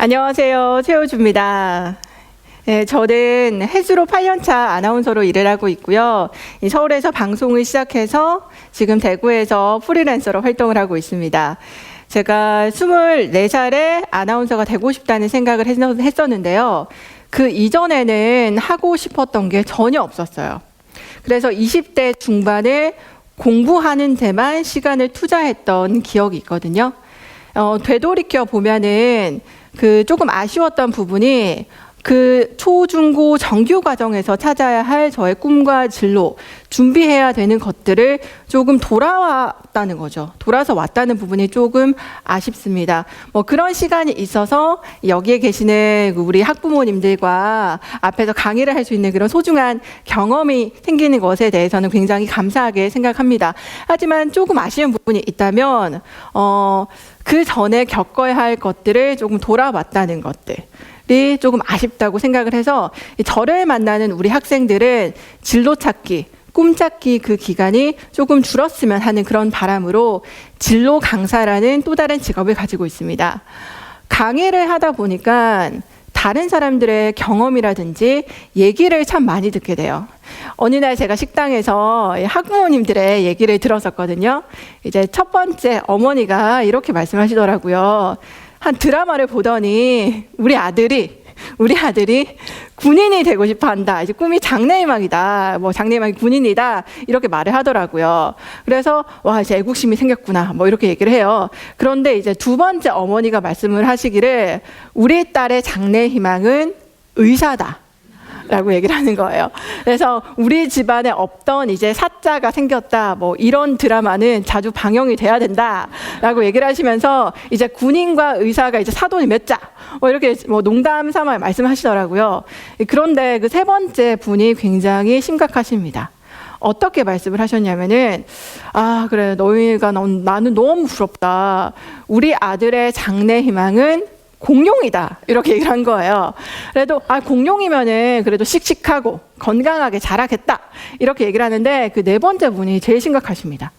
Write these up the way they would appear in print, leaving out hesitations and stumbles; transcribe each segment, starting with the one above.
안녕하세요. 최호주입니다. 네, 저는 해수로 8년차 아나운서로 일을 하고 있고요. 서울에서 방송을 시작해서 지금 대구에서 프리랜서로 활동을 하고 있습니다. 제가 24살에 아나운서가 되고 싶다는 생각을 했었는데요. 그 이전에는 하고 싶었던 게 전혀 없었어요. 그래서 20대 중반에 공부하는 데만 시간을 투자했던 기억이 있거든요. 되돌이켜 보면은 조금 아쉬웠던 부분이 그 초중고 정규 과정에서 찾아야 할 저의 꿈과 진로, 준비해야 되는 것들을 조금 돌아왔다는 거죠. 돌아서 왔다는 부분이 조금 아쉽습니다. 그런 시간이 있어서 여기에 계시는 우리 학부모님들과 앞에서 강의를 할 수 있는 그런 소중한 경험이 생기는 것에 대해서는 굉장히 감사하게 생각합니다. 하지만 조금 아쉬운 부분이 있다면 그 전에 겪어야 할 것들을 조금 돌아왔다는 것들이 조금 아쉽다고 생각을 해서 저를 만나는 우리 학생들은 진로 찾기, 꿈 찾기 그 기간이 조금 줄었으면 하는 그런 바람으로 진로 강사라는 또 다른 직업을 가지고 있습니다. 강의를 하다 보니까 다른 사람들의 경험이라든지 얘기를 참 많이 듣게 돼요. 어느 날 제가 식당에서 학부모님들의 얘기를 들었었거든요. 이제 첫 번째 어머니가 이렇게 말씀하시더라고요. 한 드라마를 보더니 우리 아들이 군인이 되고 싶어 한다. 이제 꿈이 장래희망이다. 장래희망이 군인이다. 이렇게 말을 하더라고요. 그래서 이제 애국심이 생겼구나. 이렇게 얘기를 해요. 그런데 이제 두 번째 어머니가 말씀을 하시기를 우리 딸의 장래희망은 의사다. 라고 얘기를 하는 거예요. 그래서 우리 집안에 없던 이제 사자가 생겼다. 이런 드라마는 자주 방영이 돼야 된다. 라고 얘기를 하시면서 이제 군인과 의사가 이제 사돈이 몇 자. 이렇게 농담 삼아 말씀하시더라고요. 그런데 그 세 번째 분이 굉장히 심각하십니다. 어떻게 말씀을 하셨냐면은, 그래, 나는 너무 부럽다. 우리 아들의 장래 희망은 공룡이다. 이렇게 얘기를 한 거예요. 그래도 공룡이면은 그래도 씩씩하고 건강하게 자라겠다. 이렇게 얘기를 하는데 그 네 번째 분이 제일 심각하십니다.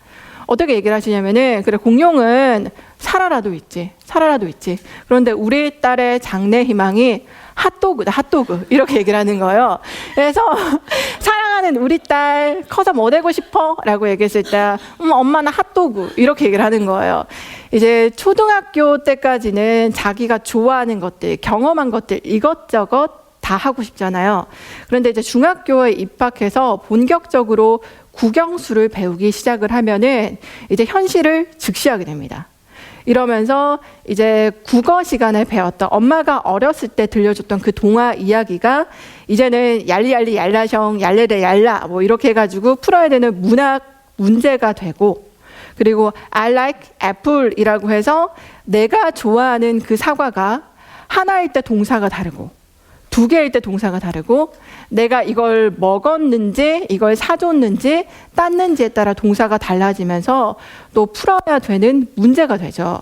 어떻게 얘기를 하시냐면은 그래 공룡은 살아라도 있지. 그런데 우리 딸의 장래 희망이 핫도그다. 이렇게 얘기를 하는 거예요. 그래서 사랑하는 우리 딸 커서 뭐 되고 싶어? 라고 얘기했을 때 엄마는 핫도그 이렇게 얘기를 하는 거예요. 이제 초등학교 때까지는 자기가 좋아하는 것들, 경험한 것들 이것저것 다 하고 싶잖아요. 그런데 이제 중학교에 입학해서 본격적으로 국영수를 배우기 시작을 하면은 이제 현실을 즉시하게 됩니다. 이러면서 이제 국어 시간에 배웠던 엄마가 어렸을 때 들려줬던 그 동화 이야기가 이제는 얄리얄리 얄라형 얄레레 얄라 이렇게 해가지고 풀어야 되는 문학 문제가 되고, 그리고 I like apple이라고 해서 내가 좋아하는 그 사과가 하나일 때 동사가 다르고 두 개일 때 동사가 다르고 내가 이걸 먹었는지 이걸 사줬는지 땄는지에 따라 동사가 달라지면서 또 풀어야 되는 문제가 되죠.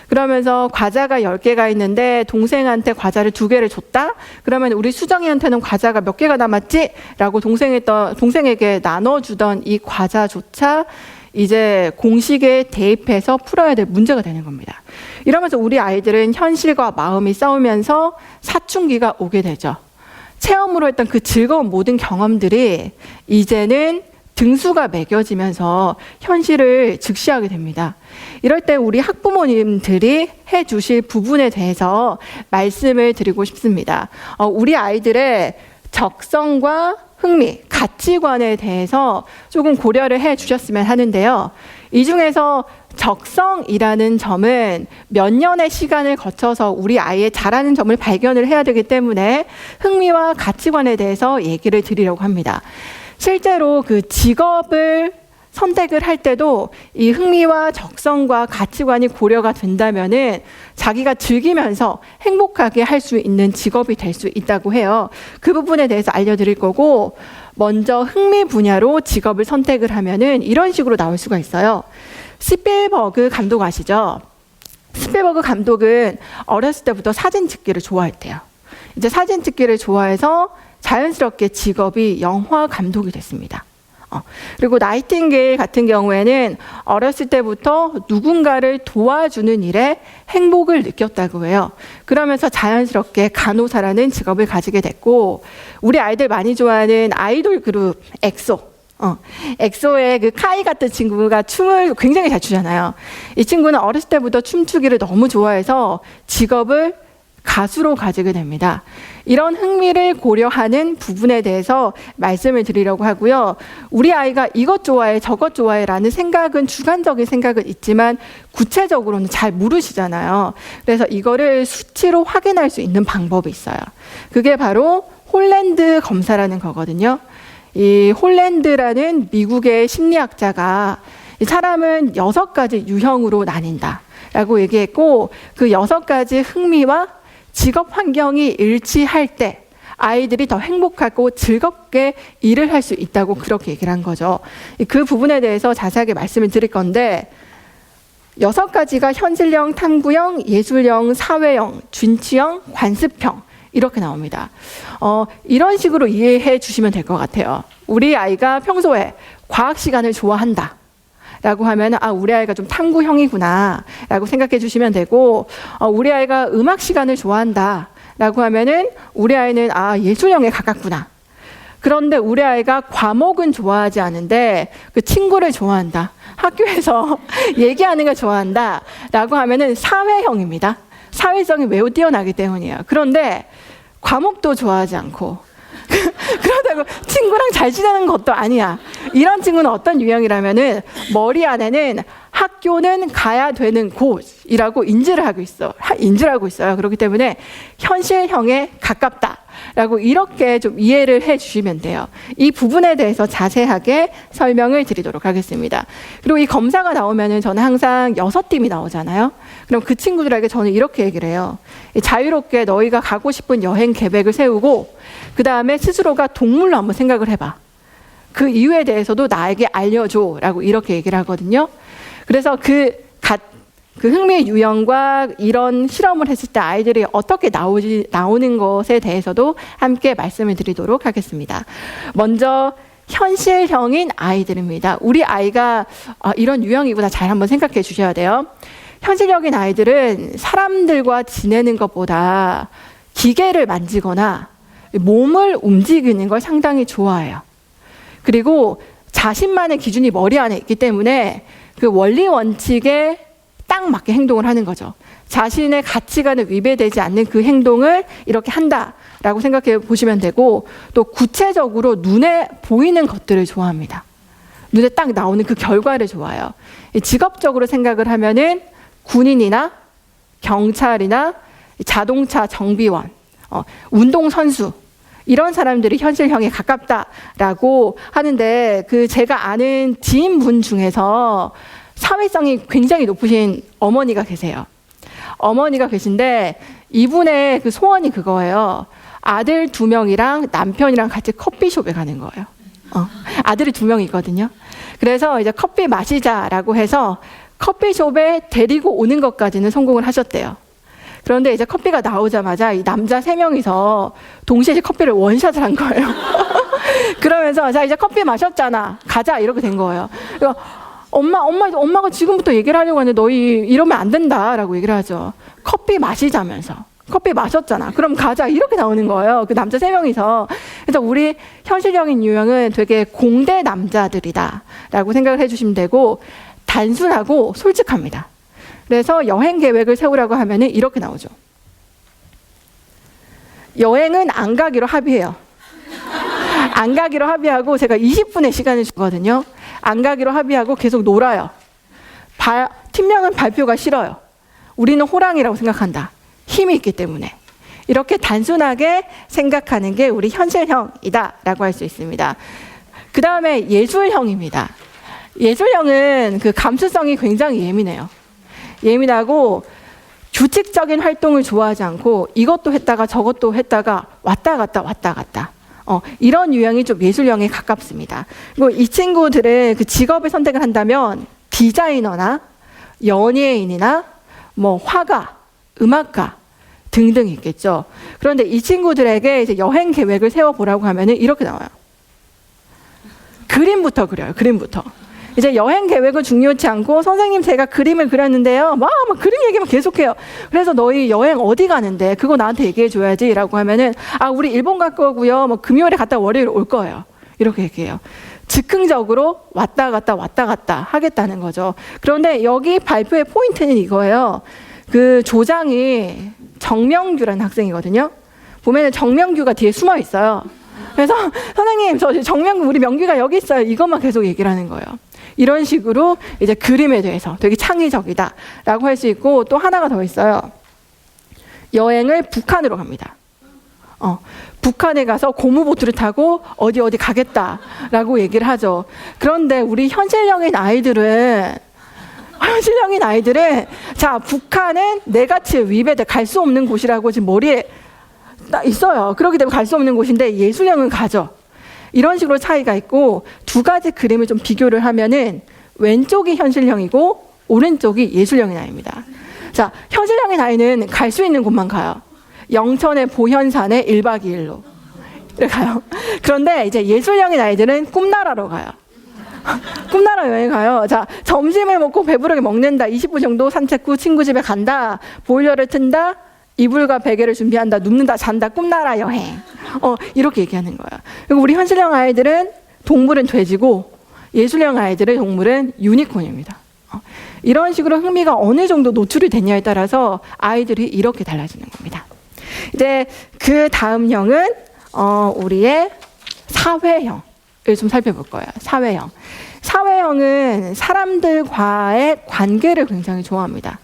그러면서 과자가 10개가 있는데 동생한테 과자를 2개를 줬다? 그러면 우리 수정이한테는 과자가 몇 개가 남았지? 라고 동생에게 나눠주던 이 과자조차 이제 공식에 대입해서 풀어야 될 문제가 되는 겁니다. 이러면서 우리 아이들은 현실과 마음이 싸우면서 사춘기가 오게 되죠. 체험으로 했던 그 즐거운 모든 경험들이 이제는 등수가 매겨지면서 현실을 직시하게 됩니다. 이럴 때 우리 학부모님들이 해주실 부분에 대해서 말씀을 드리고 싶습니다. 우리 아이들의 적성과 흥미, 가치관에 대해서 조금 고려를 해 주셨으면 하는데요. 이 중에서 적성이라는 점은 몇 년의 시간을 거쳐서 우리 아이의 잘하는 점을 발견을 해야 되기 때문에 흥미와 가치관에 대해서 얘기를 드리려고 합니다. 실제로 그 직업을 선택을 할 때도 이 흥미와 적성과 가치관이 고려가 된다면은 자기가 즐기면서 행복하게 할 수 있는 직업이 될 수 있다고 해요. 그 부분에 대해서 알려드릴 거고, 먼저 흥미 분야로 직업을 선택을 하면은 이런 식으로 나올 수가 있어요. 스필버그 감독 아시죠? 스필버그 감독은 어렸을 때부터 사진 찍기를 좋아했대요. 이제 사진 찍기를 좋아해서 자연스럽게 직업이 영화 감독이 됐습니다. 그리고 나이팅게일 같은 경우에는 어렸을 때부터 누군가를 도와주는 일에 행복을 느꼈다고 해요. 그러면서 자연스럽게 간호사라는 직업을 가지게 됐고, 우리 아이들 많이 좋아하는 아이돌 그룹 엑소. 엑소의 그 카이 같은 친구가 춤을 굉장히 잘 추잖아요. 이 친구는 어렸을 때부터 춤추기를 너무 좋아해서 직업을 가수로 가지게 됩니다. 이런 흥미를 고려하는 부분에 대해서 말씀을 드리려고 하고요. 우리 아이가 이것 좋아해 저것 좋아해 라는 생각은, 주관적인 생각은 있지만 구체적으로는 잘 모르시잖아요. 그래서 이거를 수치로 확인할 수 있는 방법이 있어요. 그게 바로 홀랜드 검사라는 거거든요. 이 홀랜드라는 미국의 심리학자가 사람은 6가지 유형으로 나뉜다 라고 얘기했고, 그 6가지 흥미와 직업 환경이 일치할 때 아이들이 더 행복하고 즐겁게 일을 할 수 있다고 그렇게 얘기를 한 거죠. 그 부분에 대해서 자세하게 말씀을 드릴 건데, 6가지가 현실형, 탐구형, 예술형, 사회형, 준치형, 관습형 이렇게 나옵니다. 이런 식으로 이해해 주시면 될 것 같아요. 우리 아이가 평소에 과학 시간을 좋아한다 라고 하면, 우리 아이가 좀 탐구형이구나 라고 생각해 주시면 되고, 우리 아이가 음악 시간을 좋아한다 라고 하면은 우리 아이는 예술형에 가깝구나. 그런데 우리 아이가 과목은 좋아하지 않은데 그 친구를 좋아한다, 학교에서 얘기하는 걸 좋아한다 라고 하면은 사회형입니다. 사회성이 매우 뛰어나기 때문이에요. 그런데 과목도 좋아하지 않고 그러다고 친구랑 잘 지내는 것도 아니야. 이런 친구는 어떤 유형이라면은 머리 안에는 학교는 가야 되는 곳이라고 인지를 하고 있어요. 그렇기 때문에 현실형에 가깝다라고 이렇게 좀 이해를 해 주시면 돼요. 이 부분에 대해서 자세하게 설명을 드리도록 하겠습니다. 그리고 이 검사가 나오면은 저는 항상 6팀이 나오잖아요. 그럼 그 친구들에게 저는 이렇게 얘기를 해요. 자유롭게 너희가 가고 싶은 여행 계획을 세우고, 그 다음에 스스로가 동물로 한번 생각을 해봐. 그 이유에 대해서도 나에게 알려줘 라고 이렇게 얘기를 하거든요. 그래서 그 흥미의 유형과 이런 실험을 했을 때 아이들이 어떻게 나오는 것에 대해서도 함께 말씀을 드리도록 하겠습니다. 먼저 현실형인 아이들입니다. 우리 아이가 이런 유형이구나 잘 한번 생각해 주셔야 돼요. 현실적인 아이들은 사람들과 지내는 것보다 기계를 만지거나 몸을 움직이는 걸 상당히 좋아해요. 그리고 자신만의 기준이 머리 안에 있기 때문에 그 원리 원칙에 딱 맞게 행동을 하는 거죠. 자신의 가치관에 위배되지 않는 그 행동을 이렇게 한다라고 생각해 보시면 되고, 또 구체적으로 눈에 보이는 것들을 좋아합니다. 눈에 딱 나오는 그 결과를 좋아해요. 직업적으로 생각을 하면은 군인이나 경찰이나 자동차 정비원, 운동선수, 이런 사람들이 현실형에 가깝다라고 하는데, 그 제가 아는 지인분 중에서 사회성이 굉장히 높으신 어머니가 계세요. 어머니가 계신데 이분의 그 소원이 그거예요. 아들 2명이랑 남편이랑 같이 커피숍에 가는 거예요. 아들이 2명이거든요. 그래서 이제 커피 마시자라고 해서 커피숍에 데리고 오는 것까지는 성공을 하셨대요. 그런데 이제 커피가 나오자마자 이 남자 3명이서 동시에 커피를 원샷을 한 거예요. 그러면서 자, 이제 커피 마셨잖아, 가자, 이렇게 된 거예요. 엄마가 지금부터 얘기를 하려고 하는데 너희 이러면 안 된다라고 얘기를 하죠. 커피 마시자면서. 커피 마셨잖아, 그럼 가자, 이렇게 나오는 거예요. 그 남자 3명이서. 그래서 우리 현실적인 유형은 되게 공대 남자들이다 라고 생각을 해주시면 되고, 단순하고 솔직합니다. 그래서 여행 계획을 세우라고 하면은 이렇게 나오죠. 여행은 안 가기로 합의해요. 안 가기로 합의하고 제가 20분의 시간을 주거든요. 안 가기로 합의하고 계속 놀아요. 팀명은 발표가 싫어요. 우리는 호랑이라고 생각한다. 힘이 있기 때문에. 이렇게 단순하게 생각하는 게 우리 현실형이다 라고 할 수 있습니다. 그 다음에 예술형입니다. 예술형은 그 감수성이 굉장히 예민해요. 예민하고 규칙적인 활동을 좋아하지 않고 이것도 했다가 저것도 했다가 왔다 갔다 이런 유형이 좀 예술형에 가깝습니다. 그리고 이 친구들의 그 직업을 선택을 한다면 디자이너나 연예인이나 뭐 화가, 음악가 등등 있겠죠. 그런데 이 친구들에게 이제 여행 계획을 세워보라고 하면은 이렇게 나와요. 그림부터 그려요. 그림부터. 이제 여행 계획은 중요치 않고 선생님 제가 그림을 그렸는데요. 막 그림 얘기만 계속해요. 그래서 너희 여행 어디 가는데 그거 나한테 얘기해 줘야지 라고 하면은 우리 일본 갈 거고요. 뭐 금요일에 갔다 월요일 올 거예요. 이렇게 얘기해요. 즉흥적으로 왔다 갔다 하겠다는 거죠. 그런데 여기 발표의 포인트는 이거예요. 그 조장이 정명규라는 학생이거든요. 보면은 정명규가 뒤에 숨어 있어요. 그래서 선생님 저 정명규 우리 명규가 여기 있어요. 이것만 계속 얘기를 하는 거예요. 이런 식으로 이제 그림에 대해서 되게 창의적이다라고 할 수 있고 또 하나가 더 있어요. 여행을 북한으로 갑니다. 북한에 가서 고무보트를 타고 어디 가겠다라고 얘기를 하죠. 그런데 우리 현실형인 아이들은 자 북한은 내가치 위배돼 갈 수 없는 곳이라고 지금 머리에 있어요. 그렇기 때문에 갈 수 없는 곳인데 예술형은 가죠. 이런 식으로 차이가 있고 두 가지 그림을 좀 비교를 하면은 왼쪽이 현실형이고 오른쪽이 예술형의 나이입니다. 자, 현실형의 나이는 갈 수 있는 곳만 가요. 영천의 보현산에 1박 2일로 가요. 그런데 이제 예술형의 나이들은 꿈나라로 가요. 꿈나라 여행 가요. 자, 점심을 먹고 배부르게 먹는다. 20분 정도 산책 후 친구 집에 간다. 보일러를 튼다. 이불과 베개를 준비한다. 눕는다. 잔다. 꿈나라 여행. 이렇게 얘기하는 거야. 그리고 우리 현실형 아이들은 동물은 돼지고 예술형 아이들의 동물은 유니콘입니다. 이런 식으로 흥미가 어느 정도 노출이 됐냐에 따라서 아이들이 이렇게 달라지는 겁니다. 이제 그 다음 형은 우리의 사회형을 좀 살펴볼 거예요. 사회형. 사회형은 사람들과의 관계를 굉장히 좋아합니다.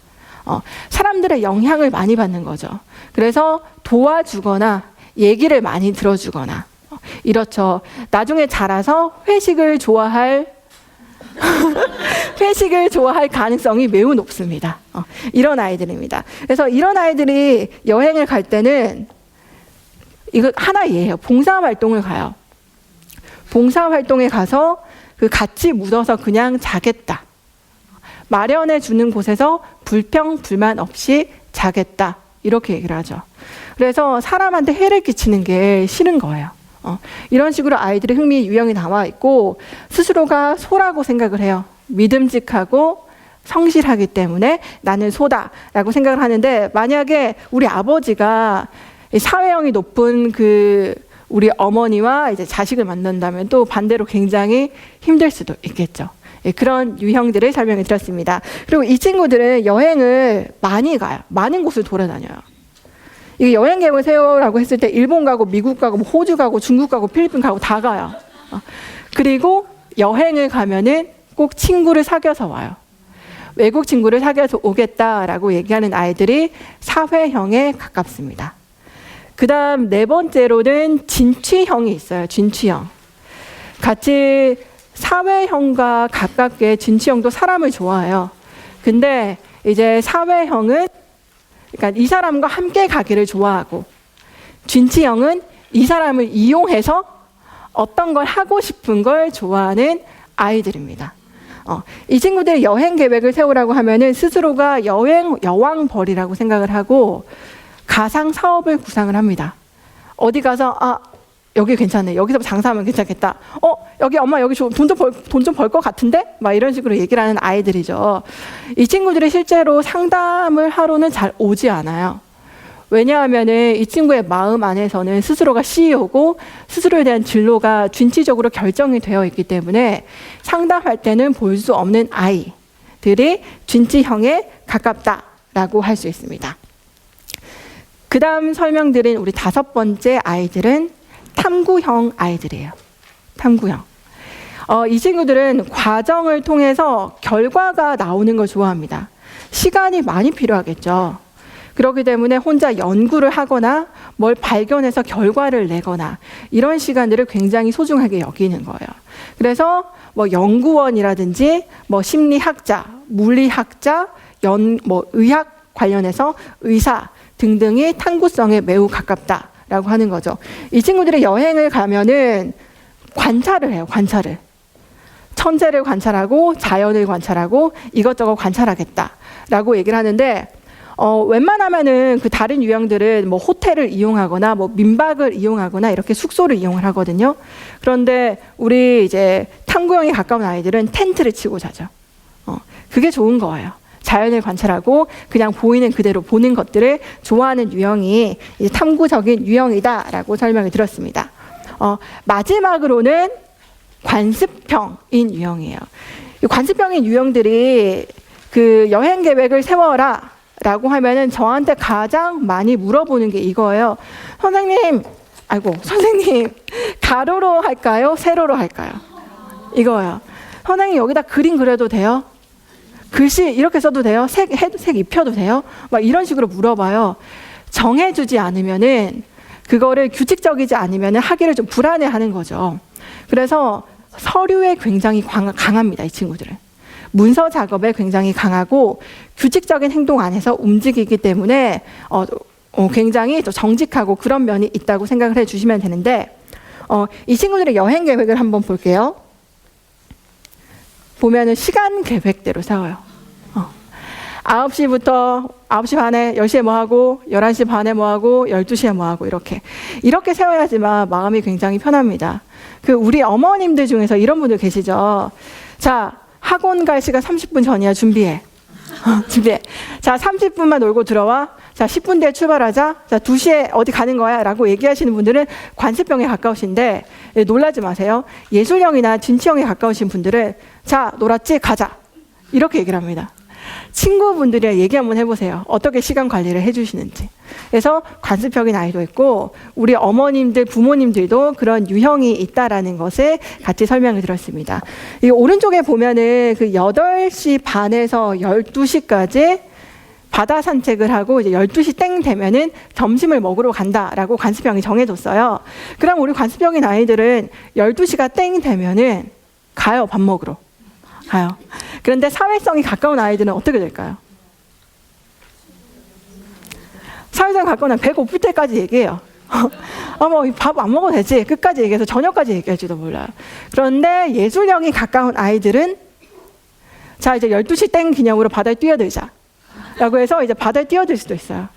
사람들의 영향을 많이 받는 거죠. 그래서 도와주거나 얘기를 많이 들어주거나 이렇죠. 나중에 자라서 회식을 좋아할 가능성이 매우 높습니다. 이런 아이들입니다. 그래서 이런 아이들이 여행을 갈 때는 이거 하나 이해해요. 봉사활동을 가요. 봉사활동에 가서 그 같이 묻어서 그냥 자겠다. 마련해 주는 곳에서 불평, 불만 없이 자겠다. 이렇게 얘기를 하죠. 그래서 사람한테 해를 끼치는 게 싫은 거예요. 이런 식으로 아이들의 흥미 유형이 나와 있고 스스로가 소라고 생각을 해요. 믿음직하고 성실하기 때문에 나는 소다라고 생각을 하는데 만약에 우리 아버지가 사회형이 높은 우리 어머니와 이제 자식을 만난다면 또 반대로 굉장히 힘들 수도 있겠죠. 그런 유형들을 설명해 드렸습니다. 그리고 이 친구들은 여행을 많이 가요. 많은 곳을 돌아다녀요. 이게 여행 계획을 세우라고 했을 때 일본 가고 미국 가고 호주 가고 중국 가고 필리핀 가고 다 가요. 그리고 여행을 가면은 꼭 친구를 사귀어서 와요. 외국 친구를 사귀어서 오겠다라고 얘기하는 아이들이 사회형에 가깝습니다. 그 다음 네 번째로는 진취형이 있어요. 진취형. 같이 사회형과 가깝게 진취형도 사람을 좋아해요. 근데 이제 사회형은 그러니까 이 사람과 함께 가기를 좋아하고 진취형은 이 사람을 이용해서 어떤 걸 하고 싶은 걸 좋아하는 아이들입니다. 이 친구들이 여행 계획을 세우라고 하면은 스스로가 여왕벌이라고 생각을 하고 가상 사업을 구상을 합니다. 어디 가서 여기 괜찮네. 여기서 장사하면 괜찮겠다. 여기 엄마 여기 돈 좀 벌 것 같은데? 막 이런 식으로 얘기를 하는 아이들이죠. 이 친구들이 실제로 상담을 하러는 잘 오지 않아요. 왜냐하면은 이 친구의 마음 안에서는 스스로가 CEO고 스스로에 대한 진로가 진취적으로 결정이 되어 있기 때문에 상담할 때는 볼 수 없는 아이들이 진취형에 가깝다라고 할 수 있습니다. 그 다음 설명드린 우리 5번째 아이들은 탐구형 아이들이에요. 탐구형. 이 친구들은 과정을 통해서 결과가 나오는 걸 좋아합니다. 시간이 많이 필요하겠죠. 그렇기 때문에 혼자 연구를 하거나 뭘 발견해서 결과를 내거나 이런 시간들을 굉장히 소중하게 여기는 거예요. 그래서 뭐 연구원이라든지 뭐 심리학자, 물리학자, 뭐 의학 관련해서 의사 등등이 탐구성에 매우 가깝다라고 하는 거죠. 이 친구들이 여행을 가면은 관찰을 해요. 관찰을. 천재를 관찰하고 자연을 관찰하고 이것저것 관찰하겠다라고 얘기를 하는데 웬만하면은 그 다른 유형들은 뭐 호텔을 이용하거나 뭐 민박을 이용하거나 이렇게 숙소를 이용을 하거든요. 그런데 우리 이제 탐구형에 가까운 아이들은 텐트를 치고 자죠. 그게 좋은 거예요. 자연을 관찰하고 그냥 보이는 그대로 보는 것들을 좋아하는 유형이 이제 탐구적인 유형이다라고 설명을 드렸습니다. 마지막으로는 관습형인 유형이에요. 이 관습형인 유형들이 그 여행 계획을 세워라 라고 하면은 저한테 가장 많이 물어보는 게 이거예요. 선생님, 가로로 할까요? 세로로 할까요? 이거예요. 선생님, 여기다 그림 그려도 돼요? 글씨 이렇게 써도 돼요? 색 입혀도 돼요? 막 이런 식으로 물어봐요. 정해주지 않으면은 그거를 규칙적이지 않으면은 하기를 좀 불안해하는 거죠. 그래서 서류에 굉장히 강합니다. 이 친구들은. 문서 작업에 굉장히 강하고 규칙적인 행동 안에서 움직이기 때문에 굉장히 정직하고 그런 면이 있다고 생각을 해주시면 되는데 이 친구들의 여행 계획을 한번 볼게요. 보면은 시간 계획대로 세워요. 9시부터 9시 반에 10시에 뭐 하고 11시 반에 뭐 하고 12시에 뭐 하고 이렇게 세워야지만 마음이 굉장히 편합니다. 그 우리 어머님들 중에서 이런 분들 계시죠. 자, 학원 갈 시간 30분 전이야. 준비해. 자, 30분만 놀고 들어와. 자, 10분 뒤에 출발하자. 자, 2시에 어디 가는 거야? 라고 얘기하시는 분들은 관습병에 가까우신데 놀라지 마세요. 예술형이나 진취형에 가까우신 분들은 자, 놀았지? 가자. 이렇게 얘기를 합니다. 친구분들이랑 얘기 한번 해보세요. 어떻게 시간 관리를 해주시는지. 그래서 관습형인 아이도 있고 우리 어머님들, 부모님들도 그런 유형이 있다라는 것을 같이 설명을 드렸습니다. 이 오른쪽에 보면은 그 8시 반에서 12시까지 바다 산책을 하고 이제 12시 땡 되면은 점심을 먹으러 간다라고 관습형이 정해졌어요. 그럼 우리 관습형인 아이들은 12시가 땡 되면은 가요. 밥 먹으러. 가요. 그런데 사회성이 가까운 아이들은 어떻게 될까요? 사회성이 가까운 아이들은 배고플 때까지 얘기해요. 뭐 밥 안 먹어도 되지. 끝까지 얘기해서 저녁까지 얘기할지도 몰라요. 그런데 예술형이 가까운 아이들은 자, 이제 12시 땡 기념으로 바다에 뛰어들자. 라고 해서 이제 바다에 뛰어들 수도 있어요.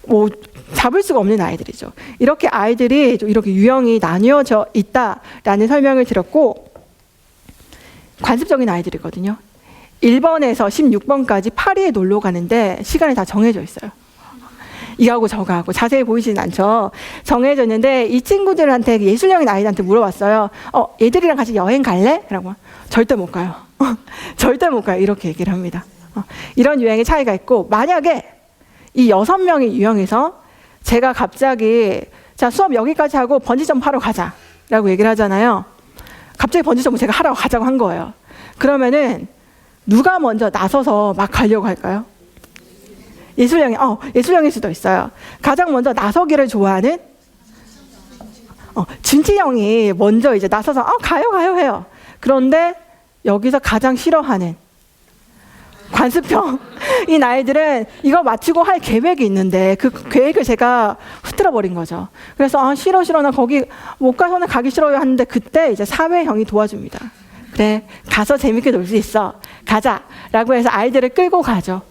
뭐 잡을 수가 없는 아이들이죠. 이렇게 아이들이 이렇게 유형이 나뉘어져 있다라는 설명을 드렸고 관습적인 아이들이거든요. 1번에서 16번까지 파리에 놀러 가는데 시간이 다 정해져 있어요. 이거하고 저거하고 자세히 보이지는 않죠. 정해져 있는데 이 친구들한테 예술형인 아이들한테 물어봤어요. 얘들이랑 같이 여행 갈래? 라고. 절대 못 가요. 절대 못 가요. 이렇게 얘기를 합니다. 이런 유형의 차이가 있고 만약에 이 6명의 유형에서 제가 갑자기 자 수업 여기까지 하고 번지점프 하러 가자 라고 얘기를 하잖아요. 갑자기 번지점프 제가 하러 가자고 한 거예요. 그러면은 누가 먼저 나서서 막 가려고 할까요? 예술형일 수도 있어요. 가장 먼저 나서기를 좋아하는 진취형이 먼저 이제 나서서 가요 해요. 그런데 여기서 가장 싫어하는 관습형인 아이들은 이거 마치고 할 계획이 있는데 그 계획을 제가 흐트러 버린 거죠. 그래서 싫어 나 거기 못 가서는 가기 싫어요 하는데 그때 이제 사회형이 도와줍니다. 그래 가서 재밌게 놀 수 있어 가자 라고 해서 아이들을 끌고 가죠.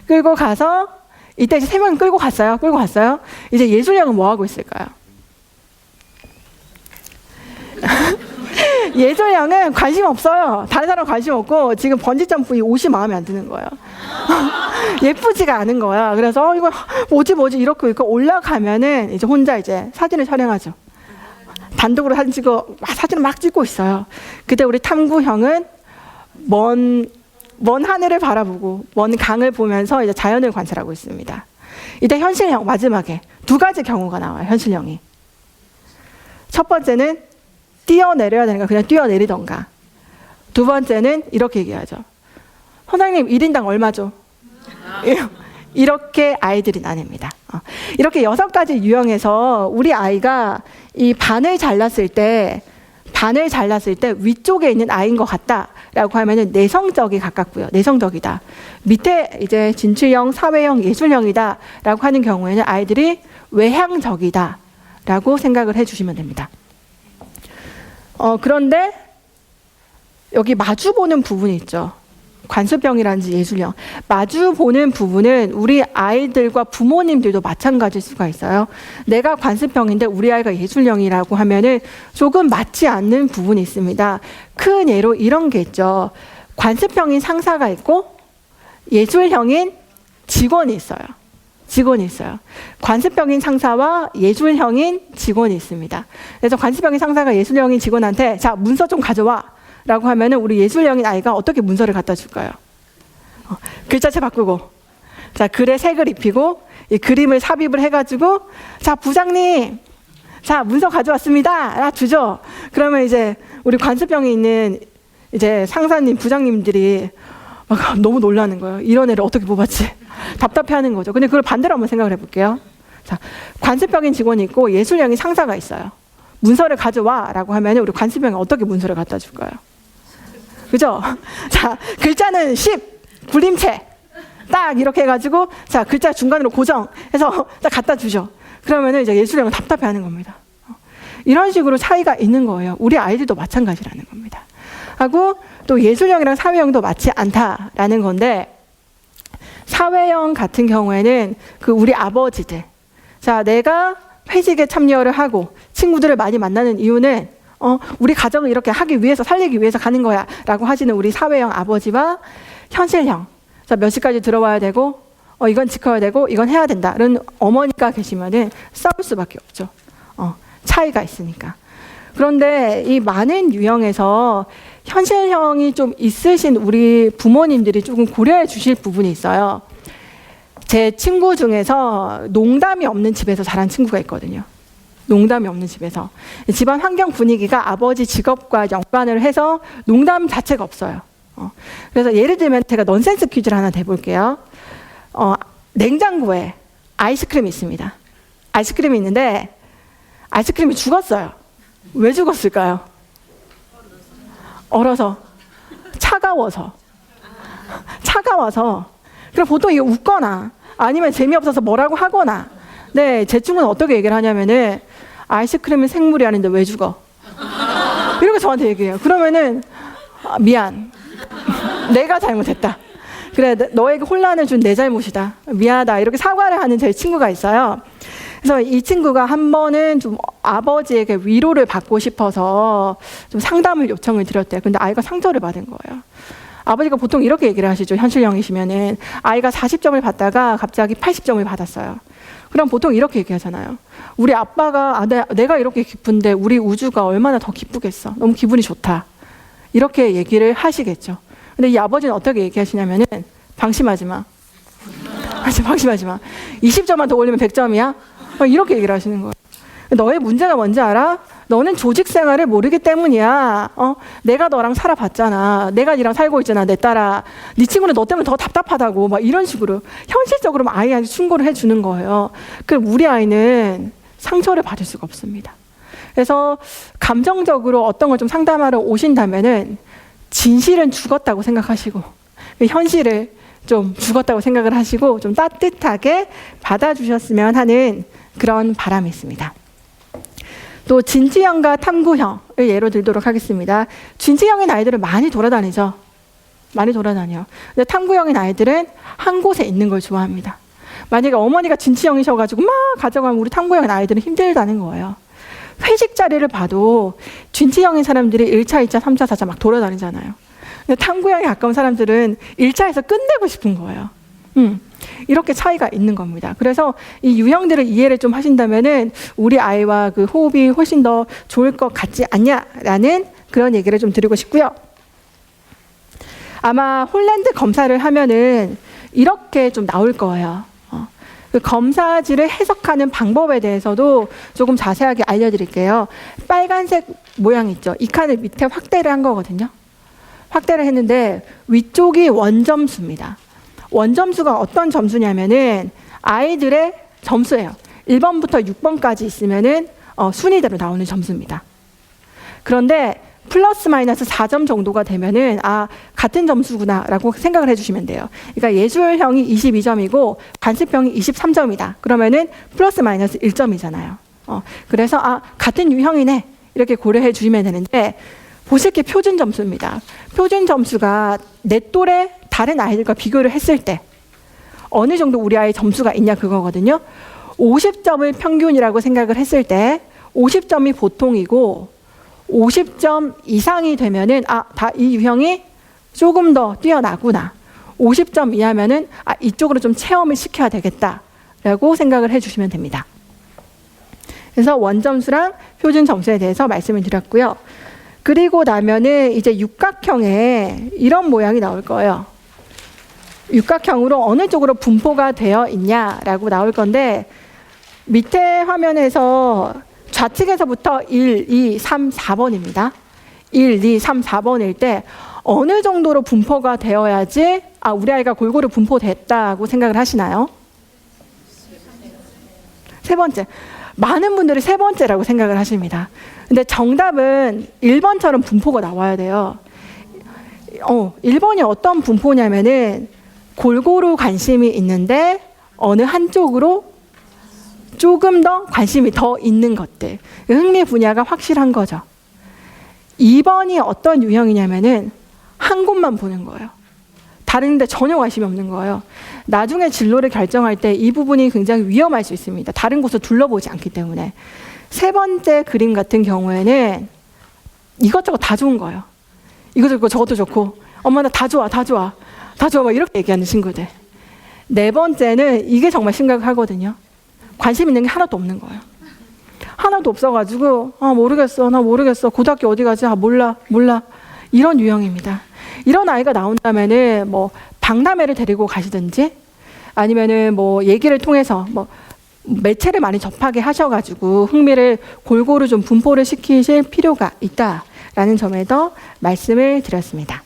끌고 가서 이때 이제 3명 끌고 갔어요. 이제 예술형은 뭐 하고 있을까요? 예술형은 관심 없어요. 다른 사람 관심 없고 지금 번지점프 이 옷이 마음에 안 드는 거예요. 예쁘지가 않은 거야. 그래서 이거 뭐지 이렇게 있고 올라가면은 이제 혼자 이제 사진을 촬영하죠. 단독으로 사진 찍고 사진을 막 찍고 있어요. 그때 우리 탐구형은 먼 하늘을 바라보고 먼 강을 보면서 이제 자연을 관찰하고 있습니다. 이때 현실형 마지막에 2가지 경우가 나와요. 현실형이. 첫 번째는 뛰어내려야 되니까 그냥 뛰어내리던가. 2번째는 이렇게 얘기하죠. 선생님 1인당 얼마죠? 이렇게 아이들이 나뉩니다. 이렇게 6가지 유형에서 우리 아이가 이 반을 잘랐을 때 위쪽에 있는 아이인 것 같다라고 하면은 내성적이 가깝고요. 내성적이다. 밑에 이제 진취형, 사회형, 예술형이다라고 하는 경우에는 아이들이 외향적이다라고 생각을 해주시면 됩니다. 그런데 여기 마주보는 부분이 있죠. 관습형이라든지 예술형. 마주보는 부분은 우리 아이들과 부모님들도 마찬가지일 수가 있어요. 내가 관습형인데 우리 아이가 예술형이라고 하면은 조금 맞지 않는 부분이 있습니다. 큰 예로 이런 게 있죠. 관습형인 상사가 있고 예술형인 직원이 있어요. 관습형인 상사와 예술형인 직원이 있습니다. 그래서 관습형인 상사가 예술형인 직원한테 자, 문서 좀 가져와 라고 하면은 우리 예술형인 아이가 어떻게 문서를 갖다 줄까요? 글자체 바꾸고, 자, 글에 색을 입히고, 이 그림을 삽입을 해가지고, 자, 부장님, 자, 문서 가져왔습니다. 주죠. 그러면 이제 우리 관습형이 있는 이제 상사님, 부장님들이 막 너무 놀라는 거예요. 이런 애를 어떻게 뽑았지? 답답해 하는 거죠. 근데 그걸 반대로 한번 생각을 해볼게요. 자, 관습형인 직원이 있고 예술형인 상사가 있어요. 문서를 가져와 라고 하면 우리 관습형이 어떻게 문서를 갖다 줄까요? 그죠? 자, 글자는 10, 굴림체. 딱 이렇게 해가지고, 자, 글자 중간으로 고정해서 딱 갖다 주죠. 그러면은 이제 예술형은 답답해 하는 겁니다. 이런 식으로 차이가 있는 거예요. 우리 아이들도 마찬가지라는 겁니다. 하고 또 예술형이랑 사회형도 맞지 않다라는 건데, 사회형 같은 경우에는 그 우리 아버지들. 자, 내가 회식에 참여를 하고 친구들을 많이 만나는 이유는 우리 가정을 이렇게 하기 위해서, 살리기 위해서 가는 거야 라고 하시는 우리 사회형 아버지와 현실형, 자, 몇 시까지 들어와야 되고 이건 지켜야 되고 이건 해야 된다는 어머니가 계시면은 싸울 수밖에 없죠. 차이가 있으니까. 그런데 이 많은 유형에서 현실형이 좀 있으신 우리 부모님들이 조금 고려해 주실 부분이 있어요. 제 친구 중에서 농담이 없는 집에서 자란 친구가 있거든요. 농담이 없는 집에서. 집안 환경 분위기가 아버지 직업과 연관을 해서 농담 자체가 없어요. 그래서 예를 들면 제가 넌센스 퀴즈를 하나 내볼게요. 냉장고에 아이스크림이 있습니다. 아이스크림이 있는데 아이스크림이 죽었어요. 왜 죽었을까요? 얼어서. 차가워서. 그럼 보통 이게 웃거나 아니면 재미없어서 뭐라고 하거나. 네, 제 친구는 어떻게 얘기를 하냐면은 아이스크림은 생물이 아닌데 왜 죽어? 이렇게 저한테 얘기해요. 그러면은 미안. 내가 잘못했다. 그래, 너에게 혼란을 준 내 잘못이다. 미안하다. 이렇게 사과를 하는 제 친구가 있어요. 그래서 이 친구가 한 번은 좀 아버지에게 위로를 받고 싶어서 좀 상담을 요청을 드렸대요. 근데 아이가 상처를 받은 거예요. 아버지가 보통 이렇게 얘기를 하시죠. 현실형이시면은 아이가 40점을 받다가 갑자기 80점을 받았어요. 그럼 보통 이렇게 얘기하잖아요. 우리 아빠가 내가 이렇게 기쁜데 우리 우주가 얼마나 더 기쁘겠어. 너무 기분이 좋다. 이렇게 얘기를 하시겠죠. 근데 이 아버지는 어떻게 얘기하시냐면은 방심하지 마. 방심하지 마. 20점만 더 올리면 100점이야? 이렇게 얘기를 하시는 거예요. 너의 문제가 뭔지 알아? 너는 조직 생활을 모르기 때문이야. 내가 너랑 살아봤잖아. 내가 니랑 살고 있잖아. 내 딸아. 네 친구는 너 때문에 더 답답하다고. 막 이런 식으로 현실적으로 아이한테 충고를 해주는 거예요. 그럼 우리 아이는 상처를 받을 수가 없습니다. 그래서 감정적으로 어떤 걸 좀 상담하러 오신다면은 진실은 죽었다고 생각하시고 현실을 좀 죽었다고 생각을 하시고 좀 따뜻하게 받아주셨으면 하는 그런 바람이 있습니다. 또 진취형과 탐구형을 예로 들도록 하겠습니다. 진취형인 아이들은 많이 돌아다니죠. 많이 돌아다녀요. 근데 탐구형인 아이들은 한 곳에 있는 걸 좋아합니다. 만약에 어머니가 진취형이셔가지고 막 가져가면 우리 탐구형인 아이들은 힘들다는 거예요. 회식 자리를 봐도 진취형인 사람들이 1차, 2차, 3차, 4차 막 돌아다니잖아요. 근데 탐구형에 가까운 사람들은 1차에서 끝내고 싶은 거예요. 이렇게 차이가 있는 겁니다. 그래서 이 유형들을 이해를 좀 하신다면은 우리 아이와 그 호흡이 훨씬 더 좋을 것 같지 않냐라는 그런 얘기를 좀 드리고 싶고요. 아마 홀란드 검사를 하면은 이렇게 좀 나올 거예요. 그 검사지를 해석하는 방법에 대해서도 조금 자세하게 알려드릴게요. 빨간색 모양 있죠? 이 칸을 밑에 확대를 한 거거든요. 확대를 했는데 위쪽이 원점수입니다. 원점수가 어떤 점수냐면은 아이들의 점수예요. 1번부터 6번까지 있으면은 순위대로 나오는 점수입니다. 그런데 플러스 마이너스 4점 정도가 되면은 같은 점수구나라고 생각을 해주시면 돼요. 그러니까 예술형이 22점이고 관습형이 23점이다. 그러면은 플러스 마이너스 1점이잖아요. 그래서 같은 유형이네 이렇게 고려해 주시면 되는데, 보실 게 표준 점수입니다. 표준 점수가 내 또래 다른 아이들과 비교를 했을 때 어느 정도 우리 아이 점수가 있냐 그거거든요. 50점을 평균이라고 생각을 했을 때 50점이 보통이고 50점 이상이 되면은 이 유형이 조금 더 뛰어나구나. 50점 이하면은 이쪽으로 좀 체험을 시켜야 되겠다라고 생각을 해주시면 됩니다. 그래서 원점수랑 표준 점수에 대해서 말씀을 드렸고요. 그리고 나면은 이제 육각형에 이런 모양이 나올 거예요. 육각형으로 어느 쪽으로 분포가 되어 있냐라고 나올 건데, 밑에 화면에서 좌측에서부터 1, 2, 3, 4번입니다. 1, 2, 3, 4번일 때 어느 정도로 분포가 되어야지 우리 아이가 골고루 분포됐다고 생각을 하시나요? 세 번째. 많은 분들이 세 번째라고 생각을 하십니다. 근데 정답은 1번처럼 분포가 나와야 돼요. 1번이 어떤 분포냐면은 골고루 관심이 있는데 어느 한쪽으로 조금 더 관심이 더 있는 것들, 흥미 분야가 확실한 거죠. 2번이 어떤 유형이냐면은 한 곳만 보는 거예요. 다른 데 전혀 관심이 없는 거예요. 나중에 진로를 결정할 때 이 부분이 굉장히 위험할 수 있습니다. 다른 곳을 둘러보지 않기 때문에. 세 번째 그림 같은 경우에는 이것저것 다 좋은 거예요. 이것도 좋고 저것도 좋고, 엄마 나 다 좋아 다 좋아 다 좋아 막 이렇게 얘기하는 친구들. 네 번째는 이게 정말 심각하거든요. 관심 있는 게 하나도 없는 거예요. 하나도 없어가지고 모르겠어 나 모르겠어 고등학교 어디 가지 몰라 이런 유형입니다. 이런 아이가 나온다면은 뭐 박람회를 데리고 가시든지 아니면은 뭐 얘기를 통해서 뭐 매체를 많이 접하게 하셔가지고 흥미를 골고루 좀 분포를 시키실 필요가 있다라는 점에서 말씀을 드렸습니다.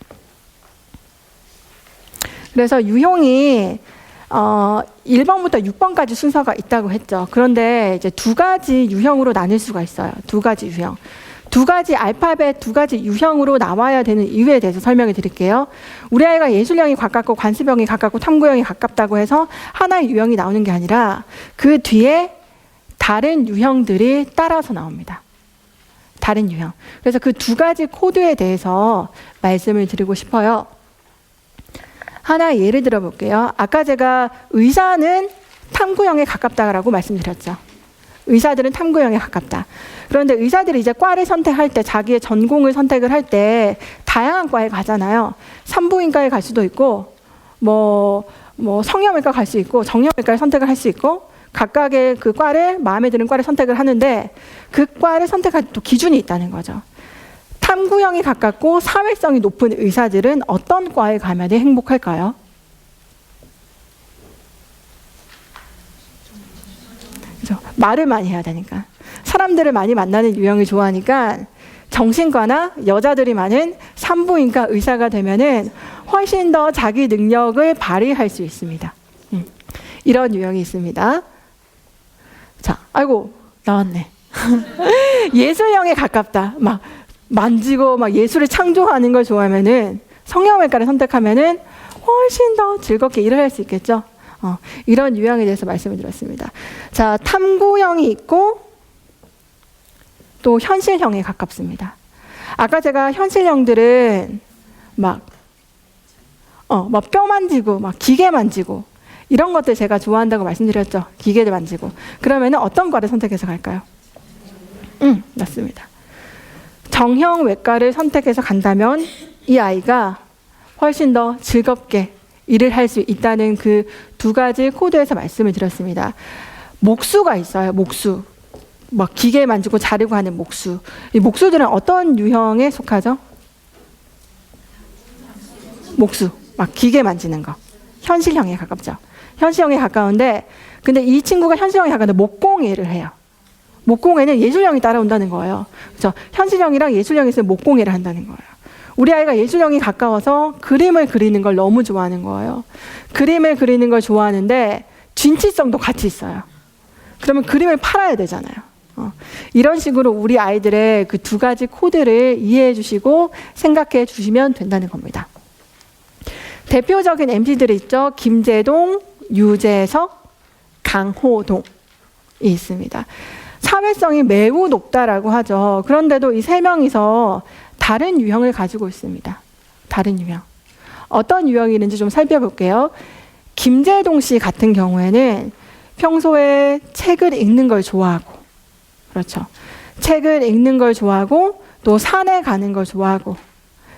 그래서 유형이 1번부터 6번까지 순서가 있다고 했죠. 그런데 이제 두 가지 유형으로 나뉠 수가 있어요. 두 가지 유형. 두 가지 알파벳, 두 가지 유형으로 나와야 되는 이유에 대해서 설명을 드릴게요. 우리 아이가 예술형이 가깝고 관습형이 가깝고 탐구형이 가깝다고 해서 하나의 유형이 나오는 게 아니라 그 뒤에 다른 유형들이 따라서 나옵니다. 다른 유형. 그래서 그 두 가지 코드에 대해서 말씀을 드리고 싶어요. 하나 예를 들어 볼게요. 아까 제가 의사는 탐구형에 가깝다라고 말씀드렸죠. 의사들은 탐구형에 가깝다. 그런데 의사들이 이제 과를 선택할 때, 자기의 전공을 선택을 할 때 다양한 과에 가잖아요. 산부인과에 갈 수도 있고, 뭐 성형외과 갈 수 있고, 정형외과를 선택을 할 수 있고, 각각의 그 과를 마음에 드는 과를 선택을 하는데 그 과를 선택할 또 기준이 있다는 거죠. 탐구형이 가깝고 사회성이 높은 의사들은 어떤 과에 가면 행복할까요? 그렇죠? 말을 많이 해야 되니까. 사람들을 많이 만나는 유형을 좋아하니까 정신과나 여자들이 많은 산부인과 의사가 되면은 훨씬 더 자기 능력을 발휘할 수 있습니다. 이런 유형이 있습니다. 자, 아이고 나왔네. 예술형에 가깝다. 막 만지고 막 예술을 창조하는 걸 좋아하면은 성형외과를 선택하면은 훨씬 더 즐겁게 일을 할 수 있겠죠. 이런 유형에 대해서 말씀을 드렸습니다. 자, 탐구형이 있고 또 현실형에 가깝습니다. 아까 제가 현실형들은 막 뼈 만지고 막 기계 만지고 이런 것들 제가 좋아한다고 말씀드렸죠. 기계를 만지고. 그러면은 어떤 과를 선택해서 갈까요? 맞습니다. 정형외과를 선택해서 간다면 이 아이가 훨씬 더 즐겁게 일을 할 수 있다는 그 두 가지 코드에서 말씀을 드렸습니다. 목수가 있어요. 목수. 막 기계 만지고 자르고 하는 목수. 이 목수들은 어떤 유형에 속하죠? 목수. 막 기계 만지는 거. 현실형에 가깝죠. 현실형에 가까운데 근데 이 친구가 현실형에 가까운데 목공예를 해요. 목공예는 예술형이 따라온다는 거예요. 그렇죠? 현실형이랑 예술형이 있으면 목공예를 한다는 거예요. 우리 아이가 예술형이 가까워서 그림을 그리는 걸 너무 좋아하는 거예요. 그림을 그리는 걸 좋아하는데 진취성도 같이 있어요. 그러면 그림을 팔아야 되잖아요. 이런 식으로 우리 아이들의 그 두 가지 코드를 이해해 주시고 생각해 주시면 된다는 겁니다. 대표적인 MZ들이 있죠. 김재동, 유재석, 강호동이 있습니다. 사회성이 매우 높다라고 하죠. 그런데도 이 세 명이서 다른 유형을 가지고 있습니다. 다른 유형. 어떤 유형이 있는지 좀 살펴볼게요. 김재동 씨 같은 경우에는 평소에 책을 읽는 걸 좋아하고, 그렇죠. 책을 읽는 걸 좋아하고, 또 산에 가는 걸 좋아하고,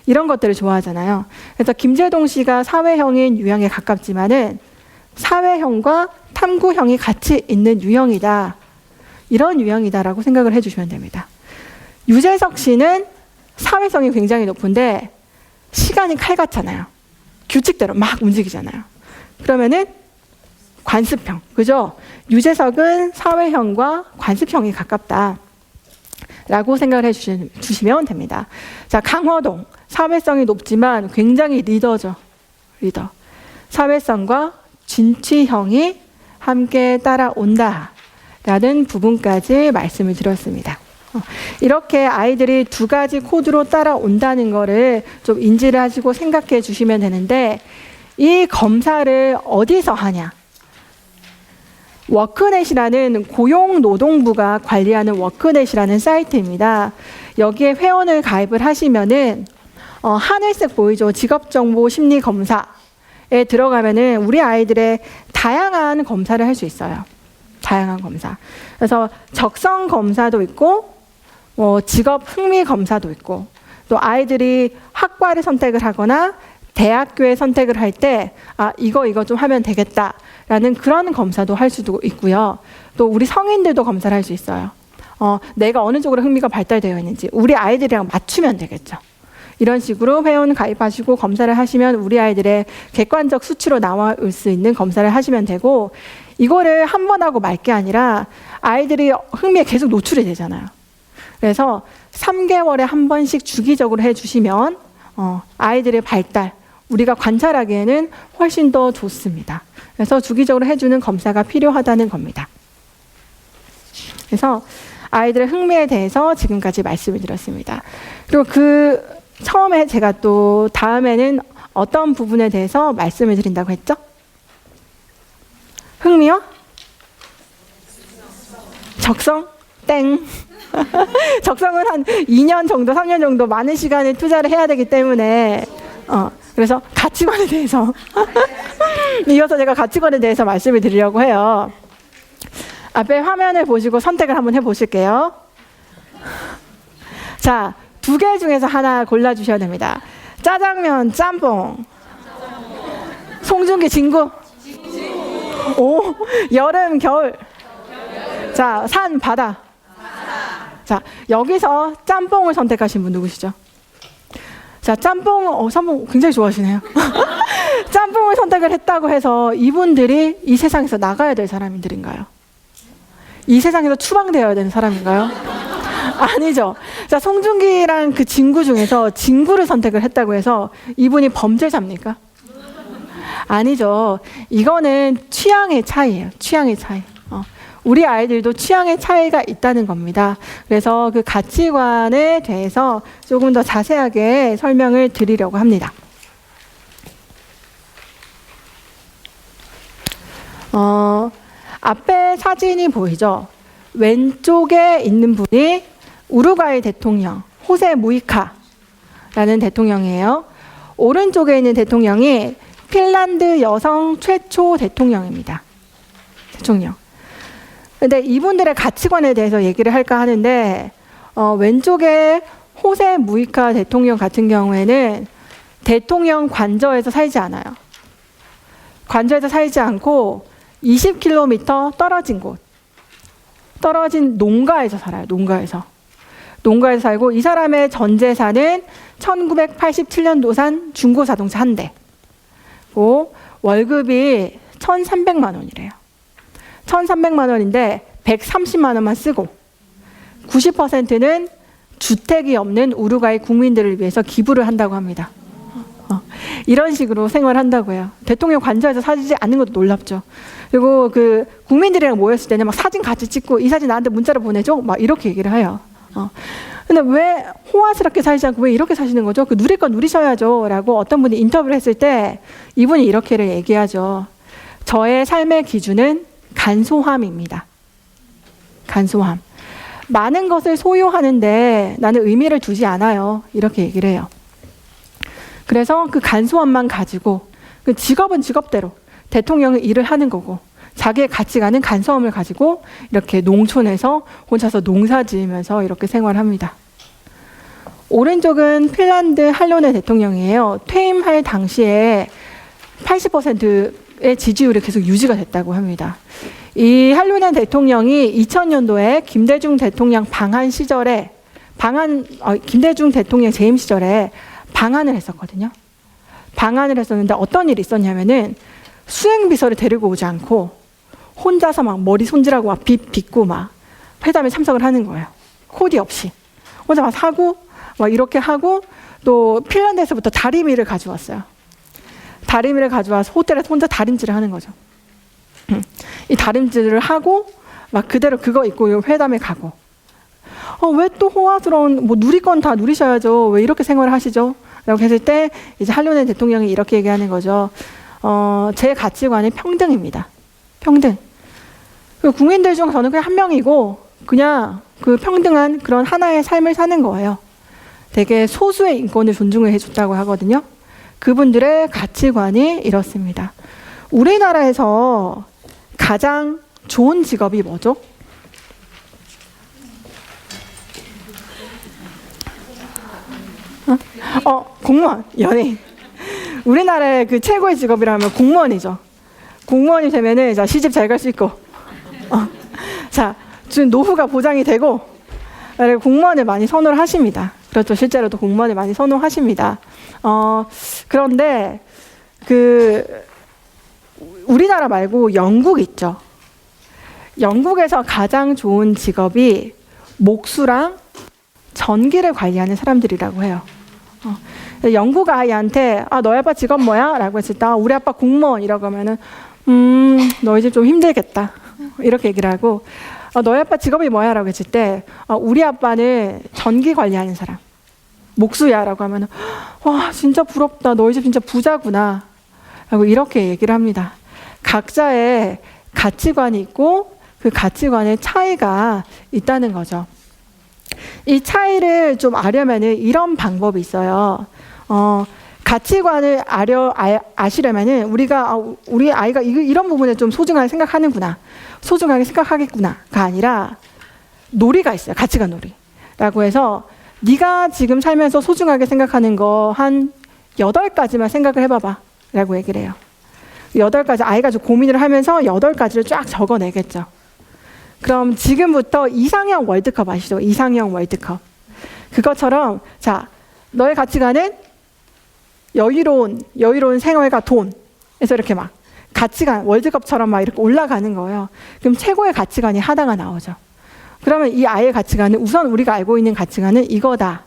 이런 것들을 좋아하잖아요. 그래서 김재동 씨가 사회형인 유형에 가깝지만은 사회형과 탐구형이 같이 있는 유형이다. 이런 유형이다라고 생각을 해주시면 됩니다. 유재석 씨는 사회성이 굉장히 높은데 시간이 칼같잖아요. 규칙대로 막 움직이잖아요. 그러면은 관습형, 그죠? 유재석은 사회형과 관습형이 가깝다 라고 생각을 해주시면 됩니다. 자, 강호동, 사회성이 높지만 굉장히 리더죠. 리더. 사회성과 진취형이 함께 따라온다 라는 부분까지 말씀을 드렸습니다. 이렇게 아이들이 두 가지 코드로 따라온다는 거를 좀 인지를 하시고 생각해 주시면 되는데, 이 검사를 어디서 하냐? 워크넷이라는 고용노동부가 관리하는 워크넷이라는 사이트입니다. 여기에 회원을 가입을 하시면은 하늘색 보이죠? 직업정보심리검사에 들어가면은 우리 아이들의 다양한 검사를 할 수 있어요. 다양한 검사. 그래서 적성 검사도 있고, 직업 흥미 검사도 있고, 또 아이들이 학과를 선택을 하거나 대학교에 선택을 할 때, 이거 좀 하면 되겠다라는 그런 검사도 할 수도 있고요. 또 우리 성인들도 검사를 할 수 있어요. 내가 어느 쪽으로 흥미가 발달되어 있는지 우리 아이들이랑 맞추면 되겠죠. 이런 식으로 회원 가입하시고 검사를 하시면 우리 아이들의 객관적 수치로 나올 수 있는 검사를 하시면 되고, 이거를 한 번 하고 말 게 아니라 아이들이 흥미에 계속 노출이 되잖아요. 그래서 3개월에 한 번씩 주기적으로 해주시면 아이들의 발달, 우리가 관찰하기에는 훨씬 더 좋습니다. 그래서 주기적으로 해주는 검사가 필요하다는 겁니다. 그래서 아이들의 흥미에 대해서 지금까지 말씀을 드렸습니다. 그리고 처음에 제가 또 다음에는 어떤 부분에 대해서 말씀을 드린다고 했죠? 흥미요? 적성? 땡. 적성은 한 2년 정도, 3년 정도 많은 시간을 투자를 해야 되기 때문에 그래서 가치관에 대해서 이어서 제가 가치관에 대해서 말씀을 드리려고 해요. 앞에 화면을 보시고 선택을 한번 해보실게요. 자, 2개 중에서 하나 골라주셔야 됩니다. 짜장면, 짬뽕. 송중기, 진구. 오, 여름, 겨울. 자, 산, 바다. 자, 여기서 짬뽕을 선택하신 분 누구시죠? 자, 짬뽕 굉장히 좋아하시네요. 짬뽕을 선택을 했다고 해서 이분들이 이 세상에서 나가야 될 사람들인가요? 이 세상에서 추방되어야 되는 사람인가요? 아니죠. 자, 송중기랑 그 진구 중에서 진구를 선택을 했다고 해서 이분이 범죄자입니까? 아니죠. 이거는 취향의 차이예요. 취향의 차이. 우리 아이들도 취향의 차이가 있다는 겁니다. 그래서 그 가치관에 대해서 조금 더 자세하게 설명을 드리려고 합니다. 앞에 사진이 보이죠? 왼쪽에 있는 분이 우루과이 대통령, 호세 무이카라는 대통령이에요. 오른쪽에 있는 대통령이 핀란드 여성 최초 대통령입니다. 대통령. 근데 이분들의 가치관에 대해서 얘기를 할까 하는데, 왼쪽에 호세 무이카 대통령 같은 경우에는 대통령 관저에서 살지 않아요. 관저에서 살지 않고 20km 떨어진 곳, 떨어진 농가에서 살아요. 농가에서 살고, 이 사람의 전 재산은 1987년도산 중고자동차 한 대. 월급이 1,300만 원이래요. 1,300만 원인데 130만 원만 쓰고 90%는 주택이 없는 우루과이 국민들을 위해서 기부를 한다고 합니다. 이런 식으로 생활한다고 해요. 대통령 관저에서 사지지 않는 것도 놀랍죠. 그리고 그 국민들이랑 모였을 때는 막 사진 같이 찍고 이 사진 나한테 문자로 보내줘? 막 이렇게 얘기를 해요. 근데 왜 호화스럽게 사시지 않고 왜 이렇게 사시는 거죠? 그 누릴 건 누리셔야죠. 라고 어떤 분이 인터뷰를 했을 때 이분이 이렇게를 얘기하죠. 저의 삶의 기준은 간소함입니다. 간소함. 많은 것을 소유하는데 나는 의미를 두지 않아요. 이렇게 얘기를 해요. 그래서 그 간소함만 가지고 그 직업은 직업대로 대통령은 일을 하는 거고 자기의 가치관은 간소함을 가지고 이렇게 농촌에서 혼자서 농사 지으면서 이렇게 생활합니다. 오른쪽은 핀란드 할로네 대통령이에요. 퇴임할 당시에 80%의 지지율이 계속 유지가 됐다고 합니다. 이 할로네 대통령이 2000년도에 김대중 대통령 방한 시절에 김대중 대통령 재임 시절에 방한을 했었거든요. 방한을 했었는데 어떤 일이 있었냐면은 수행비서를 데리고 오지 않고 혼자서 막 머리 손질하고 막 빚고 막 회담에 참석을 하는 거예요. 코디 없이. 혼자 막 사고 막 이렇게 하고 또 핀란드에서부터 다리미를 가져왔어요. 다리미를 가져와서 호텔에서 혼자 다림질을 하는 거죠. 이 다림질을 하고 막 그대로 그거 입고 회담에 가고 왜 또 호화스러운 뭐 누릴 건 다 누리셔야죠. 왜 이렇게 생활을 하시죠? 라고 했을 때 이제 할로네 대통령이 이렇게 얘기하는 거죠. 제 가치관이 평등입니다. 평등. 국민들 중 저는 그냥 한 명이고 그냥 그 평등한 그런 하나의 삶을 사는 거예요. 되게 소수의 인권을 존중을 해줬다고 하거든요. 그분들의 가치관이 이렇습니다. 우리나라에서 가장 좋은 직업이 뭐죠? 공무원, 연예인. 우리나라의 그 최고의 직업이라면 공무원이죠. 공무원이 되면은 자, 시집 잘 갈 수 있고, 자, 지금 노후가 보장이 되고, 공무원을 많이 선호를 하십니다. 그렇죠. 실제로도 공무원을 많이 선호하십니다. 그런데 우리나라 말고 영국 있죠. 영국에서 가장 좋은 직업이 목수랑 전기를 관리하는 사람들이라고 해요. 영국 아이한테 너희 아빠 직업 뭐야? 라고 했을 때 우리 아빠 공무원이라고 하면은 너 이제 좀 힘들겠다 이렇게 얘기를 하고 너희 아빠 직업이 뭐야? 라고 했을 때 우리 아빠는 전기 관리하는 사람 목수야 라고 하면은 와 진짜 부럽다 너 이제 진짜 부자구나 라고 이렇게 얘기를 합니다. 각자의 가치관이 있고 그 가치관의 차이가 있다는 거죠. 이 차이를 좀 알려면은 이런 방법이 있어요. 가치관을 아시려면은 우리 아이가 이런 부분에 좀 소중하게 생각하는구나, 소중하게 생각하겠구나가 아니라 놀이가 있어요. 가치관 놀이라고 해서 네가 지금 살면서 소중하게 생각하는 거 한 8가지만 생각을 해봐봐 라고 얘기를 해요. 8가지 아이가 좀 고민을 하면서 8가지를 쫙 적어내겠죠. 그럼 지금부터 이상형 월드컵 아시죠? 이상형 월드컵. 그것처럼 자 너의 가치관은 여유로운 생활과 돈. 그래서 이렇게 막 가치관 월드컵처럼 막 이렇게 올라가는 거예요. 그럼 최고의 가치관이 하나가 나오죠. 그러면 이 아이의 가치관은 우선 우리가 알고 있는 가치관은 이거다.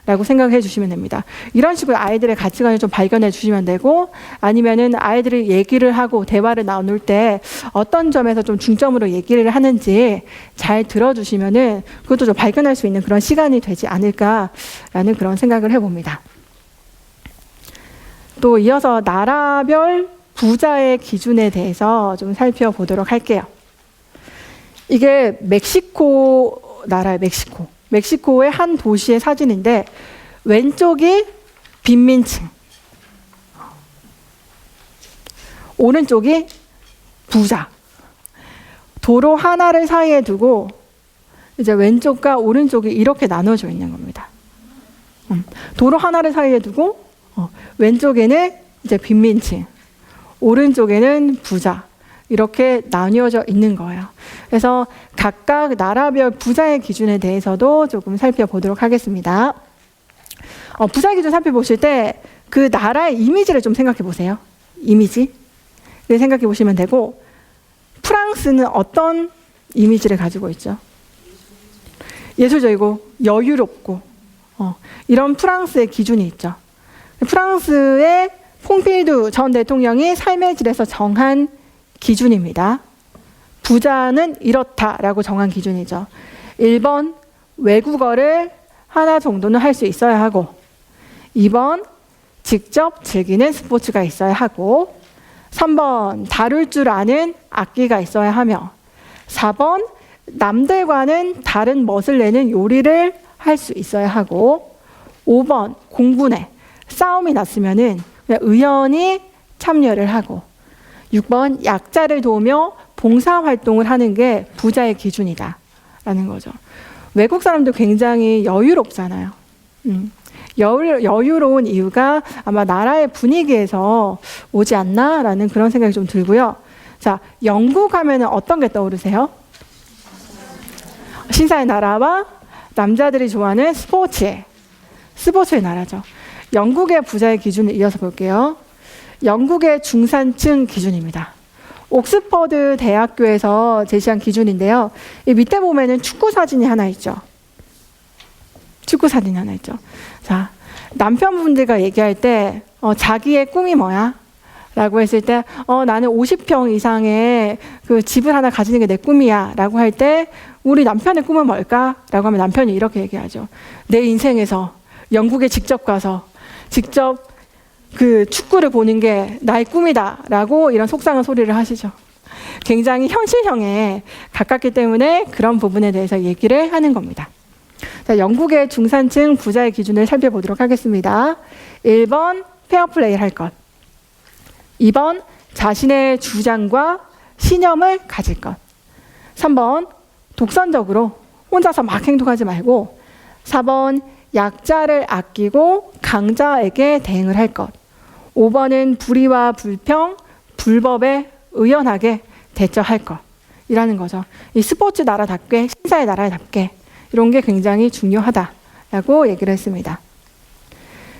라고 생각해 주시면 됩니다. 이런 식으로 아이들의 가치관을 좀 발견해 주시면 되고 아니면은 아이들이 얘기를 하고 대화를 나눌 때 어떤 점에서 좀 중점으로 얘기를 하는지 잘 들어주시면은 그것도 좀 발견할 수 있는 그런 시간이 되지 않을까라는 그런 생각을 해봅니다. 또 이어서 나라별 부자의 기준에 대해서 좀 살펴보도록 할게요. 이게 멕시코 나라의 멕시코의 한 도시의 사진인데 왼쪽이 빈민층, 오른쪽이 부자. 도로 하나를 사이에 두고 이제 왼쪽과 오른쪽이 이렇게 나눠져 있는 겁니다. 도로 하나를 사이에 두고 왼쪽에는 이제 빈민층, 오른쪽에는 부자. 이렇게 나뉘어져 있는 거예요. 그래서 각각 나라별 부자의 기준에 대해서도 조금 살펴보도록 하겠습니다. 부자 기준 살펴보실 때 그 나라의 이미지를 좀 생각해 보세요. 이미지를 생각해 보시면 되고 프랑스는 어떤 이미지를 가지고 있죠? 예술적이고 여유롭고 이런 프랑스의 기준이 있죠. 프랑스의 퐁피두 전 대통령이 삶의 질에서 정한 기준입니다. 부자는 이렇다라고 정한 기준이죠. 1번 외국어를 하나 정도는 할 수 있어야 하고, 2번 직접 즐기는 스포츠가 있어야 하고, 3번 다룰 줄 아는 악기가 있어야 하며, 4번 남들과는 다른 멋을 내는 요리를 할 수 있어야 하고, 5번 공분에 싸움이 났으면은 그냥 의연히 참여를 하고, 6번 약자를 도우며 봉사활동을 하는 게 부자의 기준이다 라는 거죠. 외국 사람들 굉장히 여유롭잖아요. 여유로운 이유가 아마 나라의 분위기에서 오지 않나 라는 그런 생각이 좀 들고요. 자, 영국 하면은 어떤 게 떠오르세요? 신사의 나라와 남자들이 좋아하는 스포츠의 나라죠. 영국의 부자의 기준을 이어서 볼게요. 영국의 중산층 기준입니다. 옥스퍼드 대학교에서 제시한 기준인데요. 이 밑에 보면은 축구 사진이 하나 있죠. 자, 남편분들과 얘기할 때 자기의 꿈이 뭐야? 라고 했을 때 나는 50평 이상의 그 집을 하나 가지는 게 내 꿈이야 라고 할 때 우리 남편의 꿈은 뭘까? 라고 하면 남편이 이렇게 얘기하죠. 내 인생에서 영국에 직접 가서 직접 그 축구를 보는 게 나의 꿈이다 라고 이런 속상한 소리를 하시죠. 굉장히 현실형에 가깝기 때문에 그런 부분에 대해서 얘기를 하는 겁니다. 자, 영국의 중산층 부자의 기준을 살펴보도록 하겠습니다. 1번 페어플레이를 할 것, 2번 자신의 주장과 신념을 가질 것, 3번 독선적으로 혼자서 막 행동하지 말고, 4번 약자를 아끼고 강자에게 대응을 할 것, 5번은 불의와 불평, 불법에 의연하게 대처할 것이라는 거죠. 이 스포츠 나라답게, 신사의 나라답게 이런 게 굉장히 중요하다라고 얘기를 했습니다.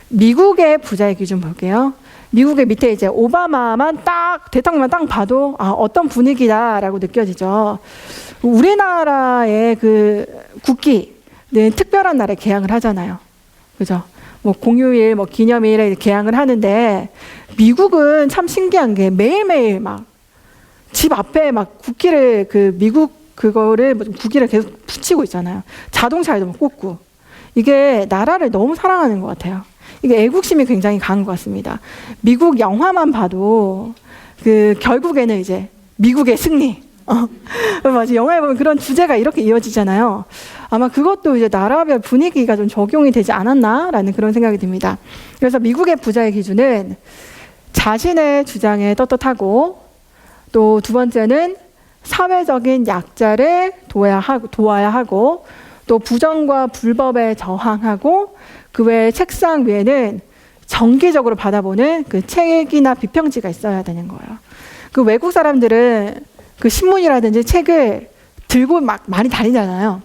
미국의 부자의 기준 볼게요. 미국의 밑에 이제 오바마만 대통령만 딱 봐도 어떤 분위기다라고 느껴지죠. 우리나라의 그 국기는 특별한 날에 개항을 하잖아요. 그죠? 뭐 공휴일, 뭐 기념일에 개항을 하는데 미국은 참 신기한 게 매일매일 막 집 앞에 막 국기를 국기를 계속 붙이고 있잖아요. 자동차에도 막 꽂고. 이게 나라를 너무 사랑하는 것 같아요. 이게 애국심이 굉장히 강한 것 같습니다. 미국 영화만 봐도 결국에는 이제 미국의 승리. 맞아. 영화에 보면 그런 주제가 이렇게 이어지잖아요. 아마 그것도 이제 나라별 분위기가 좀 적용이 되지 않았나라는 그런 생각이 듭니다. 그래서 미국의 부자의 기준은 자신의 주장에 떳떳하고, 또 두 번째는 사회적인 약자를 도와야 하고, 또 부정과 불법에 저항하고, 그 외에 책상 위에는 정기적으로 받아보는 그 책이나 비평지가 있어야 되는 거예요. 그 외국 사람들은 그 신문이라든지 책을 들고 막 많이 다니잖아요.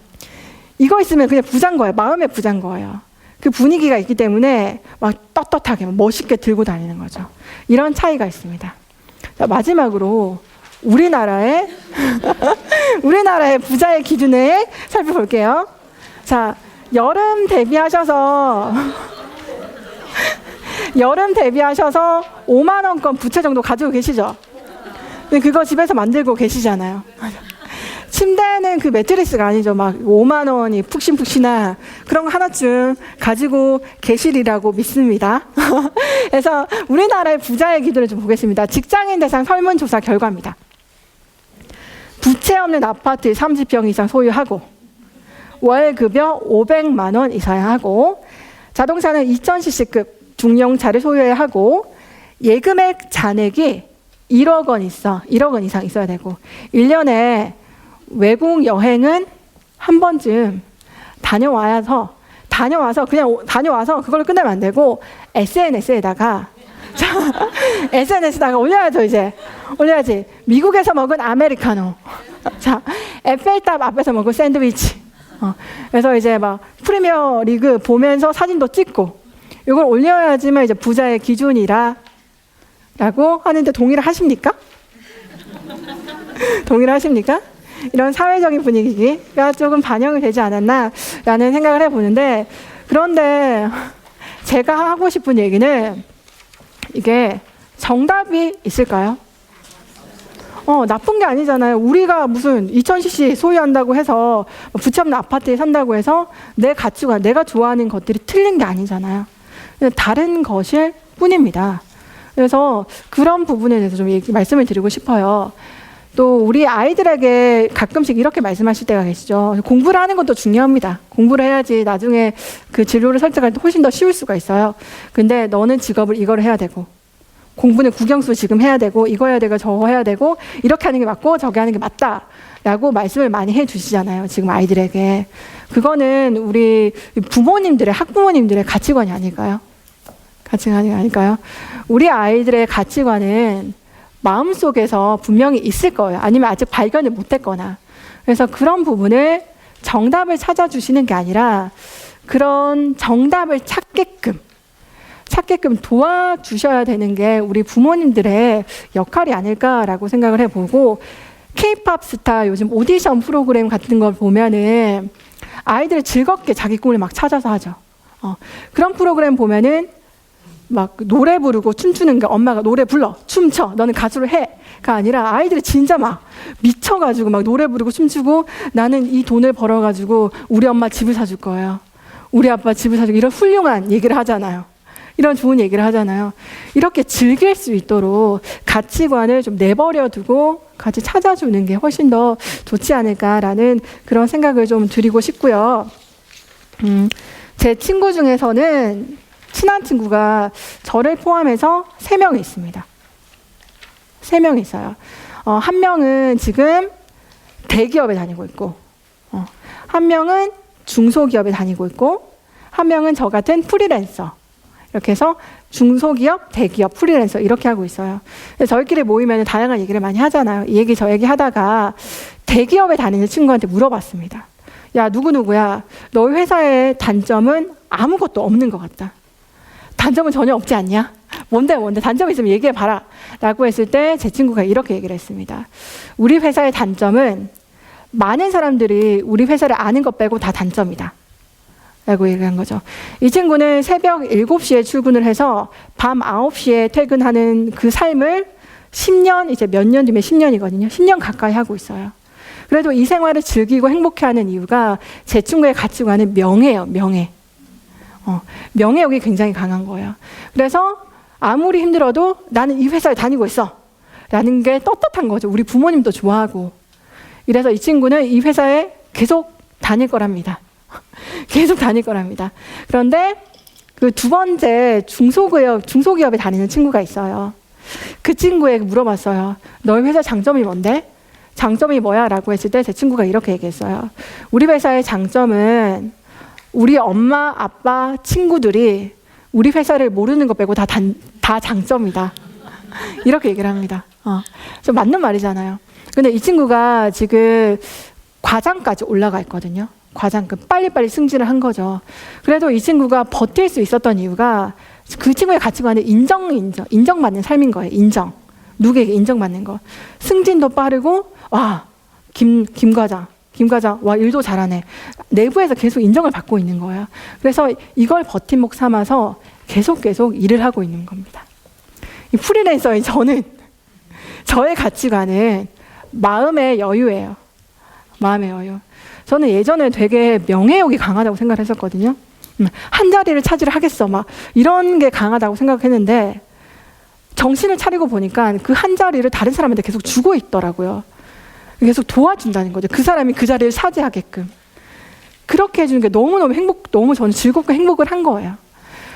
이거 있으면 그냥 부자인 거예요. 마음의 부자인 거예요. 그 분위기가 있기 때문에 막 떳떳하게 멋있게 들고 다니는 거죠. 이런 차이가 있습니다. 자, 마지막으로 우리나라의 부자의 기준을 살펴볼게요. 자, 여름 대비하셔서 5만 원권 부채 정도 가지고 계시죠? 근데 그거 집에서 만들고 계시잖아요. 침대는 그 매트리스가 아니죠. 막 5만 원이 푹신푹신한 그런 거 하나쯤 가지고 계시리라고 믿습니다. 그래서 우리나라의 부자의 기준을 좀 보겠습니다. 직장인 대상 설문조사 결과입니다. 부채 없는 아파트 30평 이상 소유하고, 월급여 500만 원 이상야 하고, 자동차는 2000cc급 중형차를 소유해야 하고, 예금액 잔액이 1억 원 이상 있어야 되고, 1년에 외국 여행은 한 번쯤 다녀와서 그걸로 끝내면 안 되고 SNS에다가 올려야죠. 이제 올려야지. 미국에서 먹은 아메리카노, 자, 에펠탑 앞에서 먹은 샌드위치, 그래서 이제 막 프리미어 리그 보면서 사진도 찍고 이걸 올려야지만 이제 부자의 기준이라고 하는데 동의를 하십니까? 이런 사회적인 분위기가 조금 반영이 되지 않았나라는 생각을 해보는데, 그런데 제가 하고 싶은 얘기는 이게 정답이 있을까요? 나쁜 게 아니잖아요. 우리가 무슨 2000cc 소유한다고 해서 부채 없는 아파트에 산다고 해서 내 가치관, 내가 좋아하는 것들이 틀린 게 아니잖아요. 다른 것일 뿐입니다. 그래서 그런 부분에 대해서 좀 말씀을 드리고 싶어요. 또 우리 아이들에게 가끔씩 이렇게 말씀하실 때가 계시죠. 공부를 하는 것도 중요합니다. 공부를 해야지 나중에 그 진로를 설정할 때 훨씬 더 쉬울 수가 있어요. 근데 너는 직업을 이걸 해야 되고, 공부는 국영수 지금 해야 되고, 이거 해야 되고 저거 해야 되고, 이렇게 하는 게 맞고 저게 하는 게 맞다 라고 말씀을 많이 해 주시잖아요, 지금 아이들에게. 그거는 우리 부모님들의, 학부모님들의 가치관이 아닐까요? 가치관이 아닐까요? 우리 아이들의 가치관은 마음속에서 분명히 있을 거예요. 아니면 아직 발견을 못했거나. 그래서 그런 부분을 정답을 찾아주시는 게 아니라 그런 정답을 찾게끔 도와주셔야 되는 게 우리 부모님들의 역할이 아닐까라고 생각을 해보고, K-팝 스타 요즘 오디션 프로그램 같은 걸 보면은 아이들이 즐겁게 자기 꿈을 막 찾아서 하죠. 그런 프로그램 보면은 막 노래 부르고 춤추는 게, 엄마가 노래 불러, 춤춰, 너는 가수를 해가 아니라 아이들이 진짜 막 미쳐가지고 막 노래 부르고 춤추고, 나는 이 돈을 벌어가지고 우리 엄마 집을 사줄 거예요, 우리 아빠 집을 사주고, 이런 훌륭한 얘기를 하잖아요. 이런 좋은 얘기를 하잖아요. 이렇게 즐길 수 있도록 가치관을 좀 내버려 두고 같이 찾아주는 게 훨씬 더 좋지 않을까라는 그런 생각을 좀 드리고 싶고요. 제 친구 중에서는 친한 친구가 저를 포함해서 3명이 있습니다. 3명이 있어요. 한 명은 지금 대기업에 다니고 있고, 한 명은 중소기업에 다니고 있고, 한 명은 저 같은 프리랜서. 이렇게 해서 중소기업, 대기업, 프리랜서 이렇게 하고 있어요. 저희끼리 모이면 다양한 얘기를 많이 하잖아요. 이 얘기 저 얘기 하다가 대기업에 다니는 친구한테 물어봤습니다. 야, 누구누구야, 너희 회사의 단점은 아무것도 없는 것 같다. 단점은 전혀 없지 않냐? 뭔데? 단점 있으면 얘기해봐라 라고 했을 때 제 친구가 이렇게 얘기를 했습니다. 우리 회사의 단점은 많은 사람들이 우리 회사를 아는 것 빼고 다 단점이다 라고 얘기한 거죠. 이 친구는 새벽 7시에 출근을 해서 밤 9시에 퇴근하는 그 삶을 10년, 이제 몇 년 뒤면 10년이거든요. 10년 가까이 하고 있어요. 그래도 이 생활을 즐기고 행복해하는 이유가 제 친구의 가치관은 명예예요. 명예욕이 굉장히 강한 거예요. 그래서 아무리 힘들어도 나는 이 회사에 다니고 있어 라는 게 떳떳한 거죠. 우리 부모님도 좋아하고. 이래서 이 친구는 이 회사에 계속 다닐 거랍니다. 계속 다닐 거랍니다. 그런데 그 두 번째 중소기업에 다니는 친구가 있어요. 그 친구에게 물어봤어요. 너희 회사 장점이 뭔데? 장점이 뭐야? 라고 했을 때 제 친구가 이렇게 얘기했어요. 우리 회사의 장점은 우리 엄마, 아빠, 친구들이 우리 회사를 모르는 것 빼고 다 장점이다. 이렇게 얘기를 합니다. 좀 맞는 말이잖아요. 근데 이 친구가 지금 과장까지 올라가 있거든요. 과장급 빨리빨리 승진을 한 거죠. 그래도 이 친구가 버틸 수 있었던 이유가 그 친구의 가치관은 인정받는 삶인 거예요. 누구에게 인정받는 거. 승진도 빠르고, 와, 김 과장, 와, 일도 잘하네. 내부에서 계속 인정을 받고 있는 거예요. 그래서 이걸 버팀목 삼아서 계속 일을 하고 있는 겁니다. 이 프리랜서인 저의 가치관은 마음의 여유예요. 마음의 여유. 저는 예전에 되게 명예욕이 강하다고 생각을 했었거든요. 한 자리를 차지를 하겠어, 막 이런 게 강하다고 생각했는데, 정신을 차리고 보니까 그 한 자리를 다른 사람한테 계속 주고 있더라고요. 계속 도와준다는 거죠. 그 사람이 그 자리를 차지하게끔. 그렇게 해주는 게 너무 저는 즐겁고 행복을 한 거예요.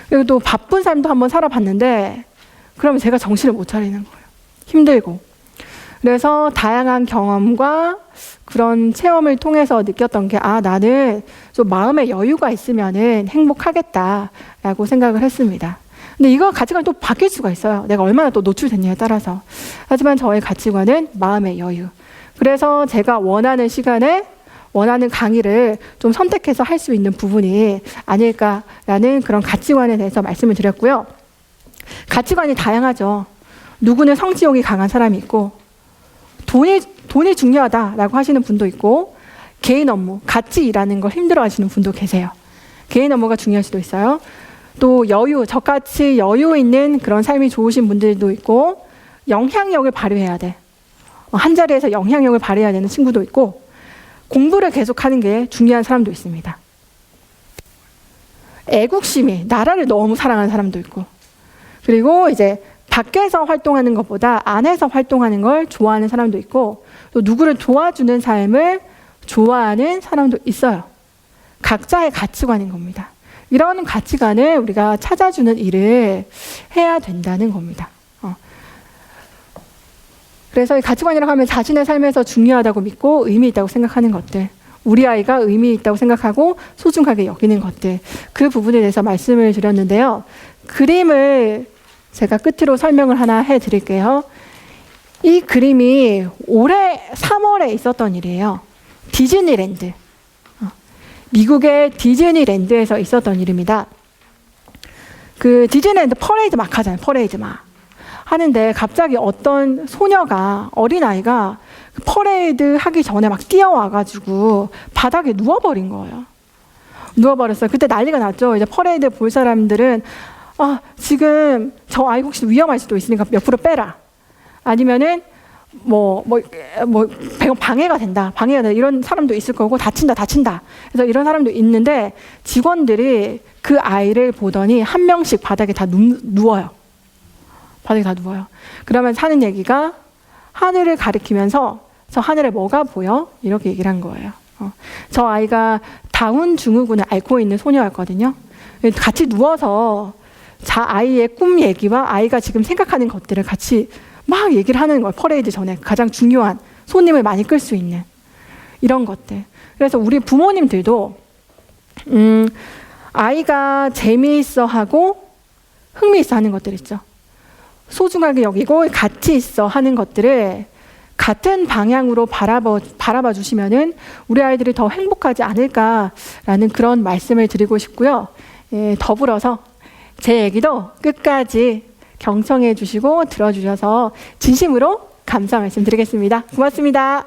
그리고 또 바쁜 삶도 한번 살아봤는데, 그러면 제가 정신을 못 차리는 거예요. 힘들고. 그래서 다양한 경험과 그런 체험을 통해서 느꼈던 게, 나는 좀 마음의 여유가 있으면은 행복하겠다라고 생각을 했습니다. 근데 이거 가치관이 또 바뀔 수가 있어요. 내가 얼마나 또 노출됐냐에 따라서. 하지만 저의 가치관은 마음의 여유. 그래서 제가 원하는 시간에 원하는 강의를 좀 선택해서 할 수 있는 부분이 아닐까라는 그런 가치관에 대해서 말씀을 드렸고요. 가치관이 다양하죠. 누구는 성취욕이 강한 사람이 있고, 돈이 중요하다라고 하시는 분도 있고, 개인 업무, 같이 일하는 걸 힘들어 하시는 분도 계세요. 개인 업무가 중요할 수도 있어요. 또 여유, 저같이 여유 있는 그런 삶이 좋으신 분들도 있고, 영향력을 발휘해야 돼. 한 자리에서 영향력을 발휘해야 되는 친구도 있고, 공부를 계속하는 게 중요한 사람도 있습니다. 애국심이, 나라를 너무 사랑하는 사람도 있고, 그리고 이제 밖에서 활동하는 것보다 안에서 활동하는 걸 좋아하는 사람도 있고, 또 누구를 도와주는 삶을 좋아하는 사람도 있어요. 각자의 가치관인 겁니다. 이런 가치관을 우리가 찾아주는 일을 해야 된다는 겁니다. 그래서 이 가치관이라고 하면 자신의 삶에서 중요하다고 믿고 의미 있다고 생각하는 것들, 우리 아이가 의미 있다고 생각하고 소중하게 여기는 것들, 그 부분에 대해서 말씀을 드렸는데요. 그림을 제가 끝으로 설명을 하나 해드릴게요. 이 그림이 올해 3월에 있었던 일이에요. 디즈니랜드. 미국의 디즈니랜드에서 있었던 일입니다. 그 디즈니랜드 퍼레이드 막 하잖아요. 퍼레이드 막. 하는데 갑자기 어떤 소녀가, 어린아이가 퍼레이드 하기 전에 막 뛰어와가지고 바닥에 누워버린 거예요. 누워버렸어요. 그때 난리가 났죠. 이제 퍼레이드 볼 사람들은 지금 저 아이 혹시 위험할 수도 있으니까 옆으로 빼라. 아니면은 방해가 된다. 이런 사람도 있을 거고, 다친다. 그래서 이런 사람도 있는데, 직원들이 그 아이를 보더니 한 명씩 바닥에 다 누워요. 바닥에 다 누워요. 그러면 하는 얘기가, 하늘을 가리키면서 저 하늘에 뭐가 보여? 이렇게 얘기를 한 거예요. 저 아이가 다운 증후군을 앓고 있는 소녀였거든요. 같이 누워서 아이의 꿈 얘기와 아이가 지금 생각하는 것들을 같이 막 얘기를 하는 거예요. 퍼레이드 전에 가장 중요한, 손님을 많이 끌 수 있는 이런 것들. 그래서 우리 부모님들도 아이가 재미있어 하고 흥미있어 하는 것들 있죠. 소중하게 여기고 가치 있어 하는 것들을 같은 방향으로 바라봐 주시면은 우리 아이들이 더 행복하지 않을까라는 그런 말씀을 드리고 싶고요. 더불어서 제 얘기도 끝까지 경청해 주시고 들어주셔서 진심으로 감사 말씀드리겠습니다. 고맙습니다.